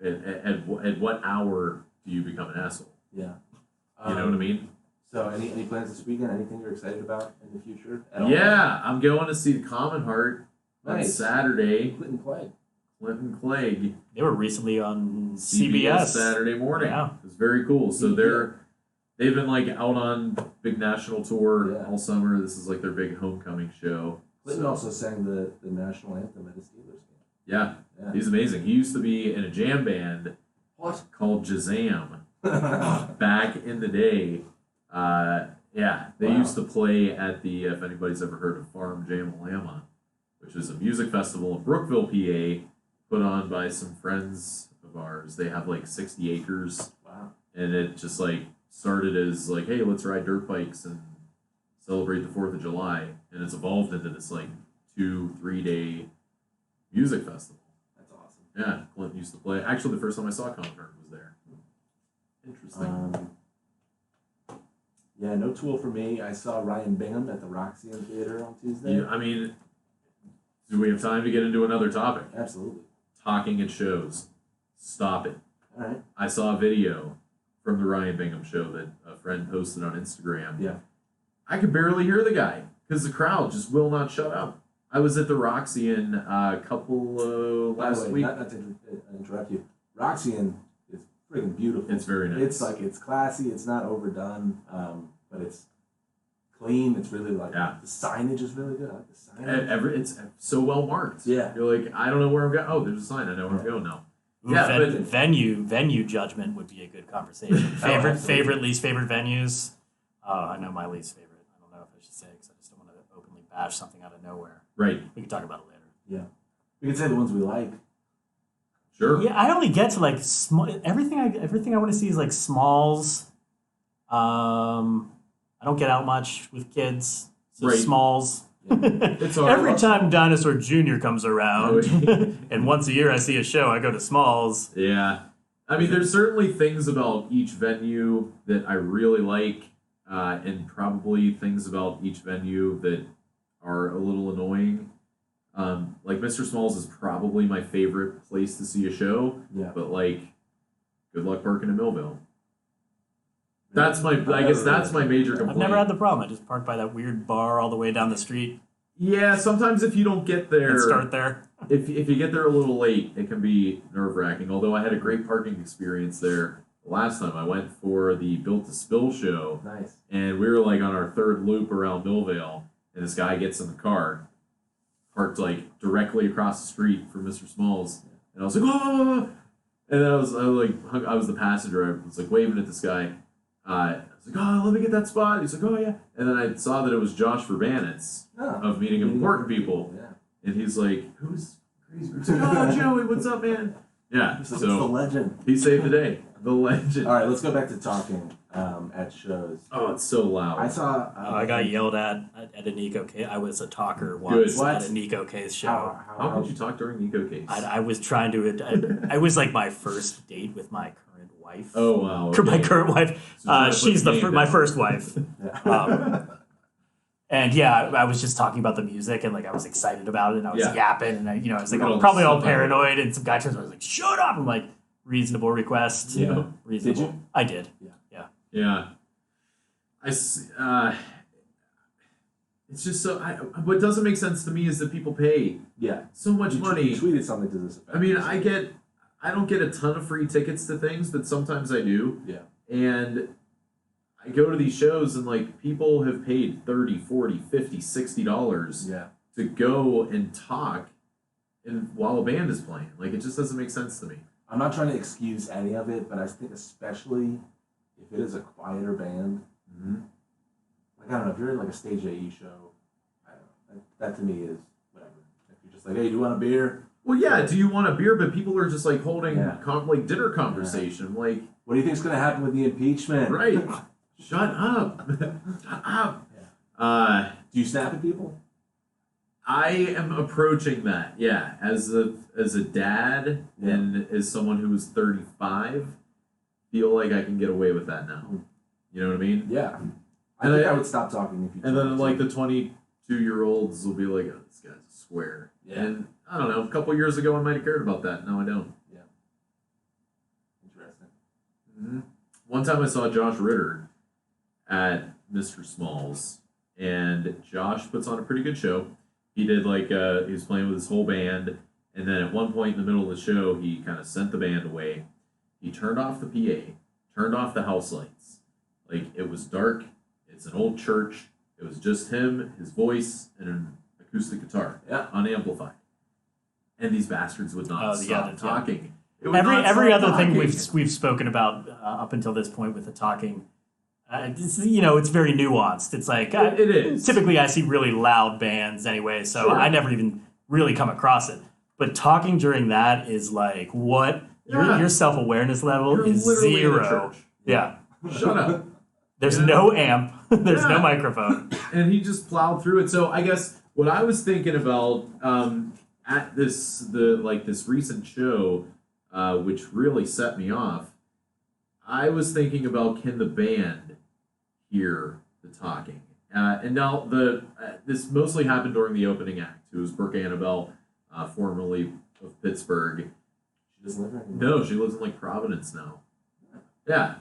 at what hour do you become an asshole? Yeah. You know what I mean? So, any plans this weekend? Anything you're excited about in the future? At all? Yeah, I'm going to see the Common Heart on Nice. Saturday. Clinton Clay. Clinton Clegg. They were recently on CBS. Saturday morning. Yeah. It was very cool. So they've been like out on big national tour all summer. This is like their big homecoming show. Clinton also sang the national anthem at a Steelers game. Yeah, Yeah. he's amazing. He used to be in a jam band What? called Jazam back in the day. They Wow. used to play at the, if anybody's ever heard of Farm Jam-a-Llama, which is a music festival in Brookville, PA, put on by some friends of ours. They have like 60 acres, Wow. and it just like started as like, hey, let's ride dirt bikes and celebrate the 4th of July, and it's evolved into this like 2-3 day music festival. That's awesome. Yeah, Clint used to play. Actually, the first time I saw Concert was there. Interesting. Yeah, no Tool for me. I saw Ryan Bingham at the Roxy Theater on Tuesday. I mean, do we have time to get into another topic? Absolutely. Talking at shows. Stop it. All right. I saw a video from the Ryan Bingham show that a friend posted on Instagram. Yeah. I could barely hear the guy because the crowd just will not shut up. I was at the Roxy a couple By last the way, week. not to interrupt you. Roxy is freaking beautiful. It's very nice. It's classy. It's not overdone, but it's clean. It's really like the signage is really good. I like the signage. It's so well marked. Yeah. You're like, I don't know where I'm going. Oh, there's a sign. I know where I'm going now. Ooh, Yeah, but venue judgment would be a good conversation. Favorite, least favorite venues. I know my least favorite. I don't know if I should say because I just don't want to openly bash something out of nowhere. right. We can talk about it later. Yeah. We can say the ones we like. Sure. Yeah, I only get to like everything I want to see is like Smalls. I don't get out much with kids, so Right. Smalls. It's all Every right. time Dinosaur Jr. comes around, and once a year I see a show, I go to Smalls. Yeah. I mean, there's certainly things about each venue that I really like, and probably things about each venue that are a little annoying. Like Mr. Smalls is probably my favorite place to see a show, Yeah. but like, good luck parking in Millville. I guess that's my major complaint. I've never had the problem. I just park by that weird bar all the way down the street Yeah, sometimes if you don't get there, and start there. if you get there a little late, it can be nerve-wracking. Although I had a great parking experience there last time. I went for the Built to Spill show, Nice. and we were like on our third loop around Millvale, and this guy gets in the car, parked like directly across the street from Mr. Smalls, and I was like, oh! And then I was the passenger. I was like waving at this guy. I was like, oh, let me get that spot. He's like, oh yeah. And then I saw that it was Josh Verbanitz of Meeting Important People. Yeah. And he's like, who's crazy? He's like, oh, Joey, what's up, man? Yeah, It's the so legend. he saved the day. The legend. All right, let's go back to talking at shows. Oh, it's so loud. I saw. I got yelled at a Nico Case. I was a talker once Good. at a Nico Case show. How could you talk during Nico Case? I was trying to. I was like my first date with my current wife. Oh, wow. My Okay. current wife. So She's my down. first wife. Yeah. And yeah, I was just talking about the music and like I was excited about it and I was yapping and I was like, Look at I'm all probably the all stuff out paranoid and some guy turns around and was like, shut up. I'm like, reasonable request. Yeah. Reasonable. Did you? I did. Yeah. It's just so. What doesn't make sense to me is that people pay Yeah. so much money. You tweeted something to this effect. I mean, I don't get a ton of free tickets to things, but sometimes I do. Yeah. And I go to these shows and like people have paid $30, $40, $50, $60 Yeah. to go and talk and while a band is playing. Like it just doesn't make sense to me. I'm not trying to excuse any of it, but I think especially if it is a quieter band, Mm-hmm. like I don't know, if you're in like a stage AE show, I don't know, that to me is whatever. If you're just like, hey, do you want a beer? Well, yeah. Do you want a beer? But people are just like holding Yeah. like dinner conversation. Like, What do you think's gonna happen with the impeachment? right? Shut up. Shut up. Yeah. Do you snap at people? I am approaching that, yeah. As a dad and as someone who is 35, feel like I can get away with that now. You know what I mean? Yeah. I think I would stop talking if you. And then like the 22-year-olds will be like, oh, this guy's a square. Yeah. And I don't know. A couple years ago, I might have cared about that. Now I don't. Yeah. Interesting. Mm-hmm. One time I saw Josh Ritter at Mr. Smalls, and Josh puts on a pretty good show. He did he was playing with his whole band, and then at one point in the middle of the show, he kind of sent the band away. He turned off the PA, turned off the house lights. Like, it was dark. It's an old church. It was just him, his voice, and an acoustic guitar, unamplified. And these bastards would not stop talking. Every other thing we've spoken about up until this point with the talking, it's very nuanced. It's like it is. Typically, I see really loud bands anyway, so I never even really come across it. But talking during that is like what your self-awareness level is zero. Yeah, shut up. There's no amp. There's no microphone. And he just plowed through it. So I guess what I was thinking about at this recent show, which really set me off, I was thinking about, can the band hear the talking? And now this mostly happened during the opening act. It was Brooke Annabelle, formerly of Pittsburgh. She doesn't live there anymore. No, she lives in Providence now. Yeah,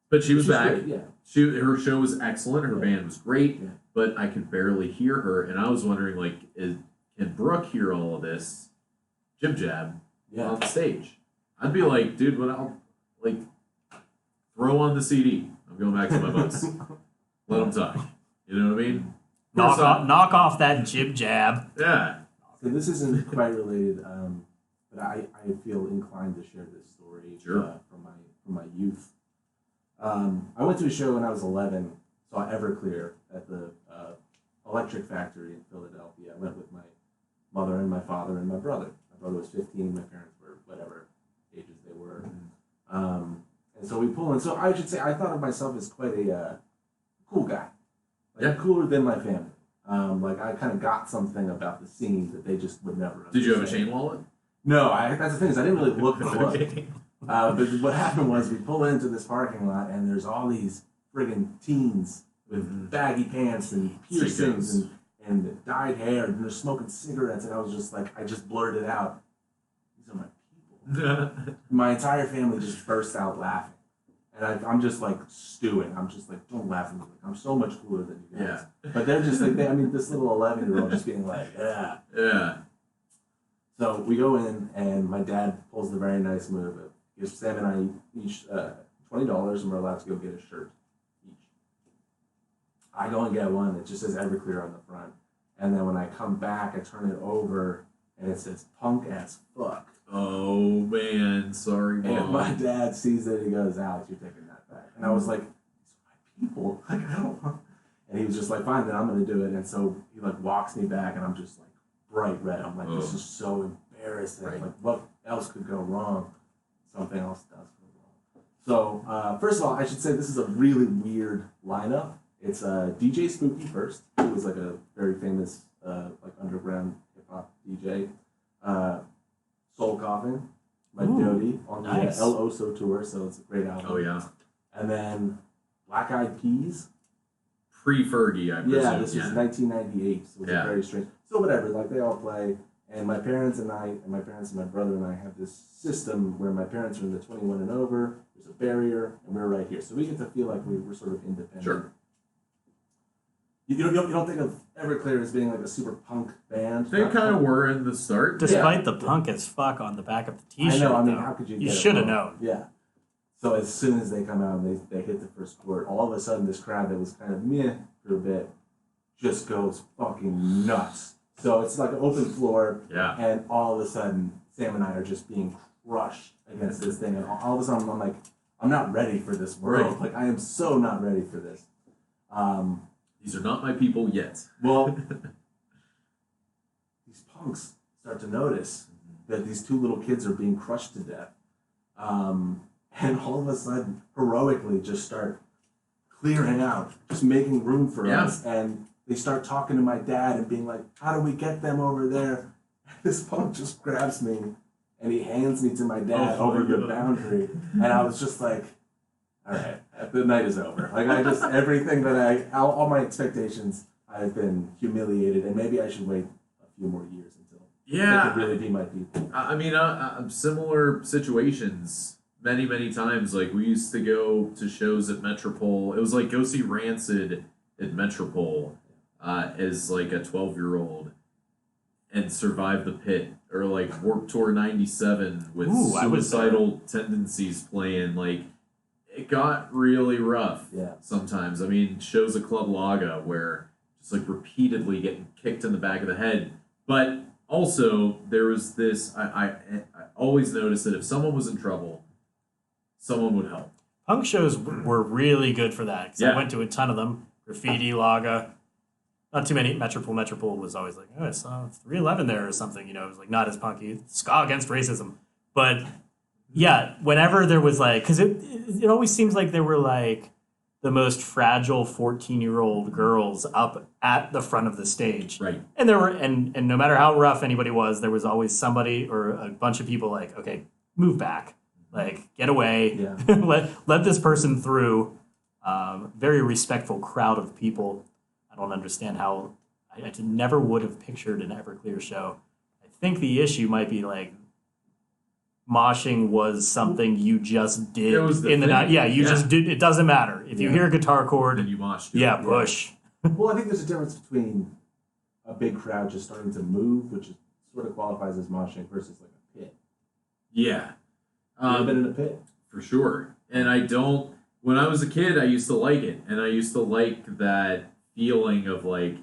but she was back. Great, yeah. Her show was excellent. Her band was great, but I could barely hear her. And I was wondering, can Brooke hear all of this jib jab on the stage? I'd be like, dude, I'll throw on the CD. I'm going back to my bus. Let them talk. You know what I mean? Knock off that jib jab. Yeah. So this isn't quite related, but I feel inclined to share this story from my youth. I went to a show when I was 11, saw Everclear at the Electric Factory in Philadelphia. I went with my mother and my father and my brother. My brother was 15, my parents were whatever ages they were. And so we pull in. So I should say I thought of myself as quite a cool guy. Cooler than my family. I kind of got something about the scene that they just would never understand. Did you have a chain wallet? No, that's the thing is I didn't really look for one. But what happened was we pull into this parking lot and there's all these friggin' teens with baggy pants and piercings and dyed hair and they're smoking cigarettes and I was just like, I just blurted out, these are my people. My entire family just burst out laughing. And I'm just like stewing. I'm just like, don't laugh at me. I'm so much cooler than you guys. Yeah. But they're just like, this little 11-year-old just being like, yeah. Yeah. So we go in and my dad pulls the very nice move of, gives Sam and I each $20 and we're allowed to go get a shirt each. I go and get one. It just says Everclear on the front. And then when I come back, I turn it over and it says punk as fuck. Oh, man. Sorry, Mom. And my dad sees it. He goes, Alex, you're taking that back. And I was like, these are my people. I don't want. And he was just like, fine, then I'm going to do it. And so he walks me back and I'm just like bright red. I'm like, this is so embarrassing. Right. What else could go wrong? Something else does go wrong. So, first of all, I should say this is a really weird lineup. It's DJ Spooky first, who was a very famous underground hip-hop DJ. Soul Coffin by Jody on the El Oso tour, so it's a great album. Oh, yeah. And then Black Eyed Peas. Pre-Fergie, I presume. Yeah, this was 1998, so it's very strange. So whatever, they all play. And my parents and my brother and I have this system where my parents are in the 21 and over, there's a barrier, and we're right here. So we get to feel like we're sort of independent. Sure. You don't think of Everclear as being a super punk band? They kind of were in the start. Despite the punk as fuck on the back of the t-shirt. I know, how could you You should have known. Yeah. So as soon as they come out and they hit the first chord, all of a sudden this crowd that was kind of meh for a bit just goes fucking nuts. So it's like an open floor, and all of a sudden Sam and I are just being crushed against this thing, and all of a sudden I'm like, I'm not ready for this world. Right. I am so not ready for this. These are not my people yet. Well, these punks start to notice that these two little kids are being crushed to death. And all of a sudden, heroically, just start clearing out, just making room for Yeah. us. And they start talking to my dad and being like, how do we get them over there? This punk just grabs me and he hands me to my dad over the boundary. And I was just like, all right, the night is over. Like, I just, everything that all my expectations, I've been humiliated, and maybe I should wait a few more years until they could really be my people. I mean, similar situations many, many times. Like, we used to go to shows at Metropole. It was like go see Rancid at Metropole as like a 12-year-old and survive the pit. Or like Warped Tour 97 with Suicidal Tendencies playing. Like, it got really rough sometimes. I mean, shows at Club Laga where just like repeatedly getting kicked in the back of the head. But also, there was this, I always noticed that if someone was in trouble, someone would help. Punk shows were really good for that, because I went to a ton of them. Graffiti, Laga. Not too many. Metropole was always like, oh, it's 311 there or something. You know, it was like not as punky. Ska Against Racism. But yeah, whenever there was like, because it always seems like there were like the most fragile 14-year-old girls up at the front of the stage. Right. And there were, and no matter how rough anybody was, there was always somebody or a bunch of people like, okay, move back. Like, get away. Yeah. let this person through. Very respectful crowd of people. I don't understand how I never would have pictured an Everclear show. I think the issue might be like moshing was something you just did in the night. Yeah, you just did. It doesn't matter if you hear a guitar chord. Then you moshed. Yeah, push. Well, I think there's a difference between a big crowd just starting to move, which is, sort of qualifies as moshing, versus like a pit. Yeah. You've been in a pit. For sure. And I don't. When I was a kid, I used to like it, and I used to like that feeling of like,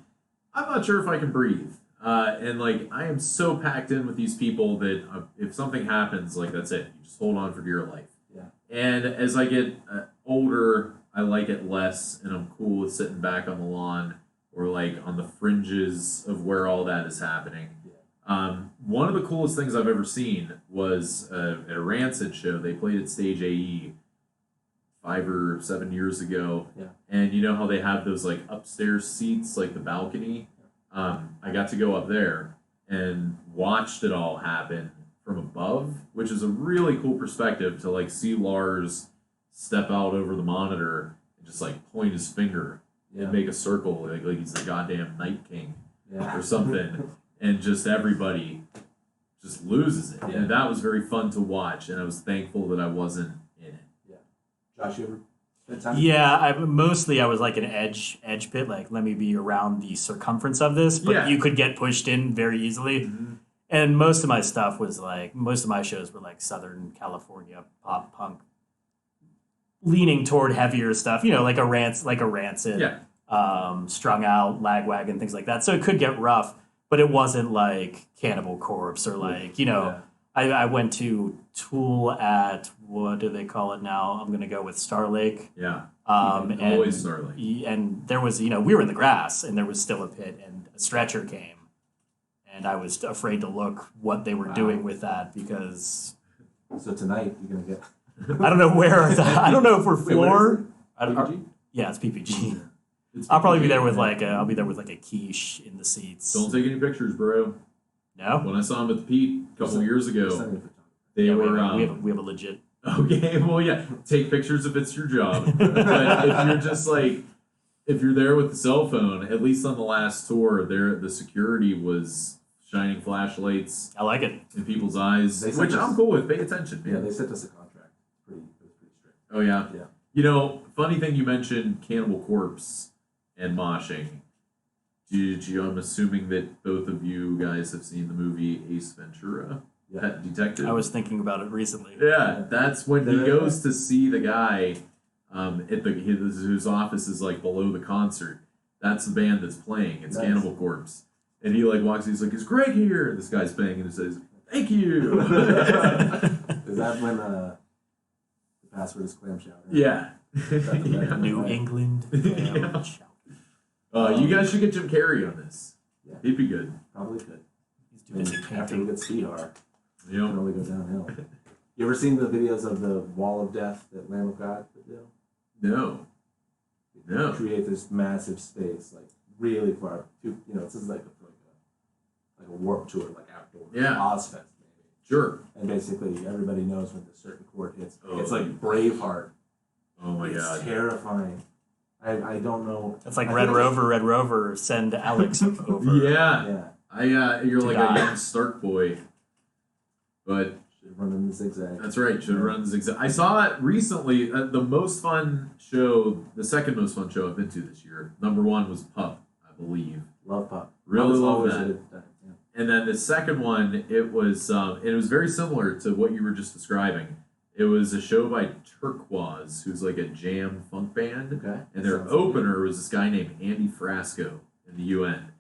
I'm not sure if I can breathe. And like, I am so packed in with these people that if something happens, like, that's it. You just hold on for dear life. Yeah. And as I get older, I like it less, and I'm cool with sitting back on the lawn or like on the fringes of where all that is happening. Yeah. One of the coolest things I've ever seen was at a Rancid show. They played at Stage AE 5 or 7 years ago. Yeah. And you know how they have those like upstairs seats, like the balcony? I got to go up there and watched it all happen from above, which is a really cool perspective to like see Lars step out over the monitor and just like point his finger and make a circle like he's the goddamn Night King or something. And just everybody just loses it. Yeah. And that was very fun to watch, and I was thankful that I wasn't in it. Yeah. Josh, you ever spent time? Yeah, I was like an edge pit, like let me be around the circumference of this, but you could get pushed in very easily. Mm-hmm. And most of my stuff was like, most of my shows were like Southern California pop punk, leaning toward heavier stuff, you know, like a Rancid, Strung Out, Lagwagon, things like that. So it could get rough, but it wasn't like Cannibal Corpse or like, you know, I went to Tool at, what do they call it now? I'm going to go with Star Lake. Yeah. And always Star Lake. And there was, you know, we were in the grass and there was still a pit and a stretcher came. And I was afraid to look what they were doing with that because... So tonight you're going to get... I don't know where. I don't know if we're floor. PPG? Yeah, it's PPG. It's I'll probably be PPG, there with man. I'll be there with like a quiche in the seats. Don't take any pictures, bro. No? When I saw him at the Pete a couple years ago, they Yeah, were... we have a legit... Okay, well, yeah, take pictures if it's your job. But if you're just like, if you're there with the cell phone, at least on the last tour, the security was shining flashlights. I like it. In people's eyes, which I'm cool with. Pay attention, man. Yeah, they sent us a contract. It was pretty strict. Oh, yeah? Yeah. You know, funny thing you mentioned Cannibal Corpse and moshing. I'm assuming that both of you guys have seen the movie Ace Ventura. Pet Detective. I was thinking about it recently. Yeah, that's when he goes to see the guy at whose office is like below the concert. That's the band that's playing. It's Cannibal Corpse. And he like walks in, he's like, "Is Greg here?" And this guy's playing and he says, "Thank you." Is that when the password is clam chowder? Yeah. New England. Yeah. You guys should get Jim Carrey on this. Yeah. He'd be good. Probably could. He's too busy After we painting. get CR. You It know? can only go downhill. You ever seen the videos of the Wall of Death that Lamb of God would do? No. No. create this massive space, like really far. This is like a Warped Tour, like outdoor. Yeah. Ozfest, maybe. Sure. And basically, everybody knows when the certain chord hits. Oh. It's like Braveheart. Oh my It's God. terrifying. I don't know. It's like Red Rover, send Alex over. Yeah. Yeah. You're like die. a young Stark boy. But Should run in the zigzag. that's right. Should run zigzag. I saw it recently. The most fun show, the second most fun show I've been to this year. Number one was Pup, I believe. Love Pup. Really Pup is love always that. a good time, yeah. And then the second one, it was very similar to what you were just describing. It was a show by Turquoise, who's like a jam funk band. Okay. And their opener was this guy named Andy Frasco in the UN.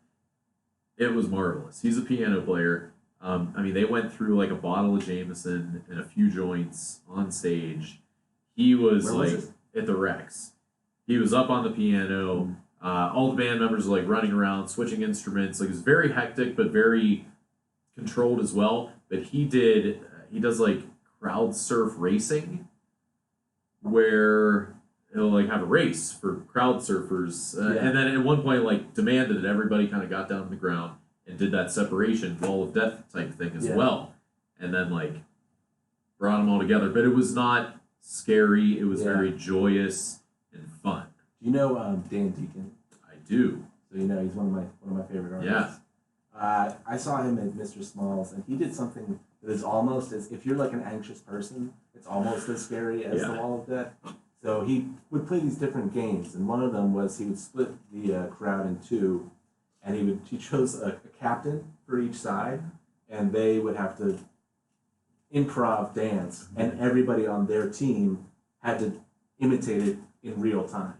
It was marvelous. He's a piano player. They went through like a bottle of Jameson and a few joints on stage. He was Where was like it? at the Rex. He was up on the piano. All the band members were like running around, switching instruments. Like it was very hectic, but very controlled as well. But he does like crowd surf racing, where he'll like have a race for crowd surfers, and then at one point like demanded that everybody kind of got down on the ground and did that separation wall of death type thing as well, and then like brought them all together. But it was not scary. It was very joyous and fun. Do you know Dan Deacon? I do. So he's one of my favorite artists. Yeah. I saw him at Mr. Smalls, and he did something that is almost as, if you're like an anxious person, it's almost as scary as the Wall of Death. So he would play these different games, and one of them was he would split the crowd in two, and he chose a captain for each side, and they would have to improv dance, and everybody on their team had to imitate it in real time.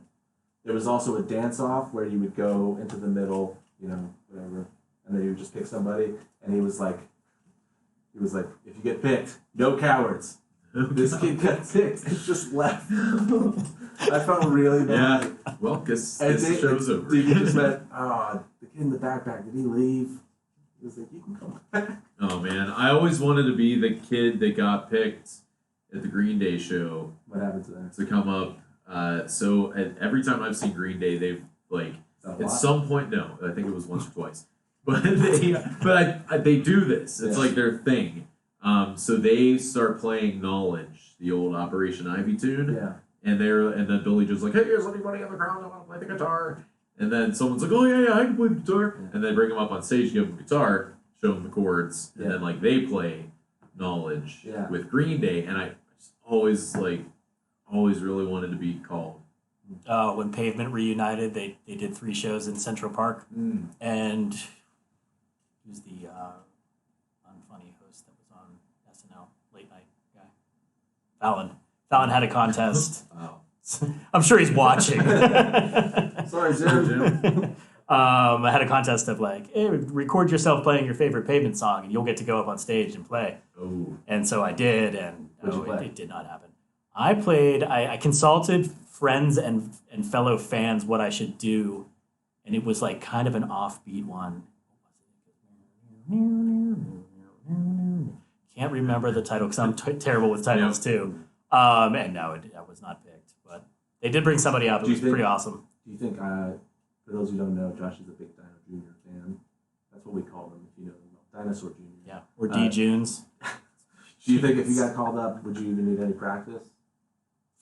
There was also a dance-off where you would go into the middle, whatever, and then you would just pick somebody, and he was like, if you get picked, no cowards. This kid got picked and just left. I felt really bad. Yeah. Well, because And this show's over. Deacon just went, the kid in the backpack, did he leave? He was like, you can come back. Oh man, I always wanted to be the kid that got picked at the Green Day show. What happened to that? To come up. Every time I've seen Green Day, they've like at some point. No, I think it was once or twice. But they do this. It's like their thing. So they start playing Knowledge, the old Operation Ivy tune. Yeah. And then Billy Joe's like, hey, is anybody in the crowd that want to play the guitar? And then someone's like, oh yeah, I can play the guitar. Yeah. And they bring him up on stage, give him a guitar, show him the chords, and then like they play Knowledge with Green Day. And I always really wanted to be called. When Pavement reunited, they did 3 shows in Central Park, and who's the unfunny host that was on SNL late night guy? Fallon had a contest. Wow. I'm sure he's watching. Sorry, Jim. I had a contest of like, hey, record yourself playing your favorite Pavement song, and you'll get to go up on stage and play. Oh. And so I did, and it did not happen. I consulted friends and fellow fans what I should do, and it was like kind of an offbeat one. Can't remember the title because I'm terrible with titles too. And no, I was not picked, but they did bring somebody up. It was pretty awesome. Do you think, for those who don't know, Josh is a big Dino Jr. fan. That's what we call them, if you know them. Dinosaur Jr. Yeah, or D. Junes. Do you think if you got called up, would you even need any practice?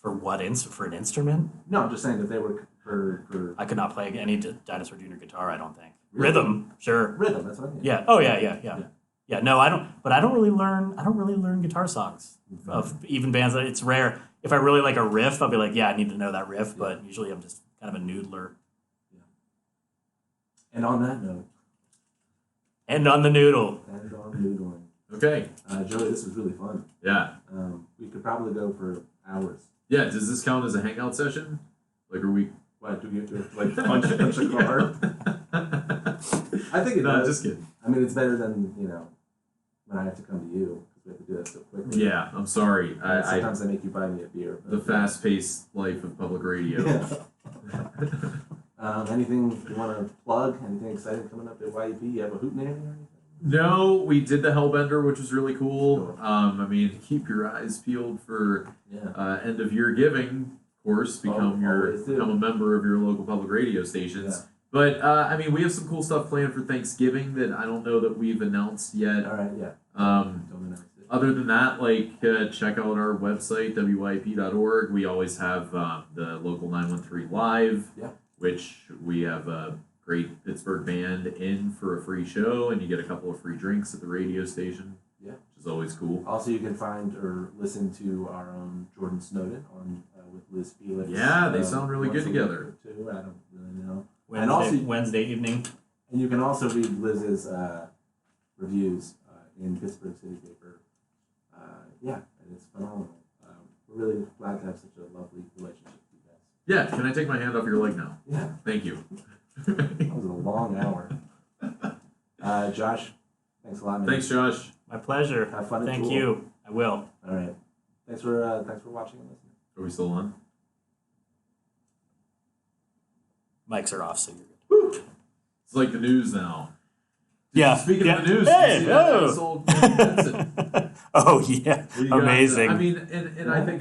For what? For an instrument? No, I'm just saying that they were for I could not play any Dinosaur Jr. guitar, I don't think. Really? Rhythm, sure. Rhythm, that's what I mean. Yeah. Oh yeah. Yeah, no, I don't. But I don't really learn guitar songs of even bands. It's rare. If I really like a riff, I'll be like, yeah, I need to know that riff. But usually, I'm just kind of a noodler. Yeah. And on that note. And on the noodle. And on noodling. Okay. Joey, this was really fun. Yeah. We could probably go for hours. Yeah. Does this count as a hangout session? Like, are we? What, do we have to like punch a card? I think it does. Just kidding. I mean, it's better than when I have to come to you because we have to do that so quickly. Yeah, I'm sorry. Sometimes I make you buy me a beer. The fast-paced life of public radio. Yeah. Anything you want to plug? Anything exciting coming up at YEP? You have a hoot name or anything? No, we did the Hellbender, which was really cool. Keep your eyes peeled for end of year giving. course, become a member of your local public radio stations. Yeah. But I mean, we have some cool stuff planned for Thanksgiving that I don't know that we've announced yet. All right, yeah. Um, Don't announce it. Other than that, check out our website, wyp.org. We always have the local 913 live, which we have a great Pittsburgh band in for a free show, and you get a couple of free drinks at the radio station, which is always cool. Also, you can find or listen to our own Jordan Snowden on with Liz Felix. Yeah, they sound really good together. Too. I don't really know. Wednesday evening. And you can also read Liz's reviews in Pittsburgh City Paper. And it's phenomenal. We're really glad to have such a lovely relationship with you guys. Yeah, can I take my hand off your leg now? Yeah. Thank you. That was a long hour. Josh, thanks a lot, man. Thanks, Josh. My pleasure. Have fun. Thank you. I will. All right. Thanks for watching and listening. Are we still on? Mics are off, so you're good. Woo! It's like the news now. Yeah. Speaking of the news, hey, you see that episode? oh yeah, We got, amazing. I mean, and I think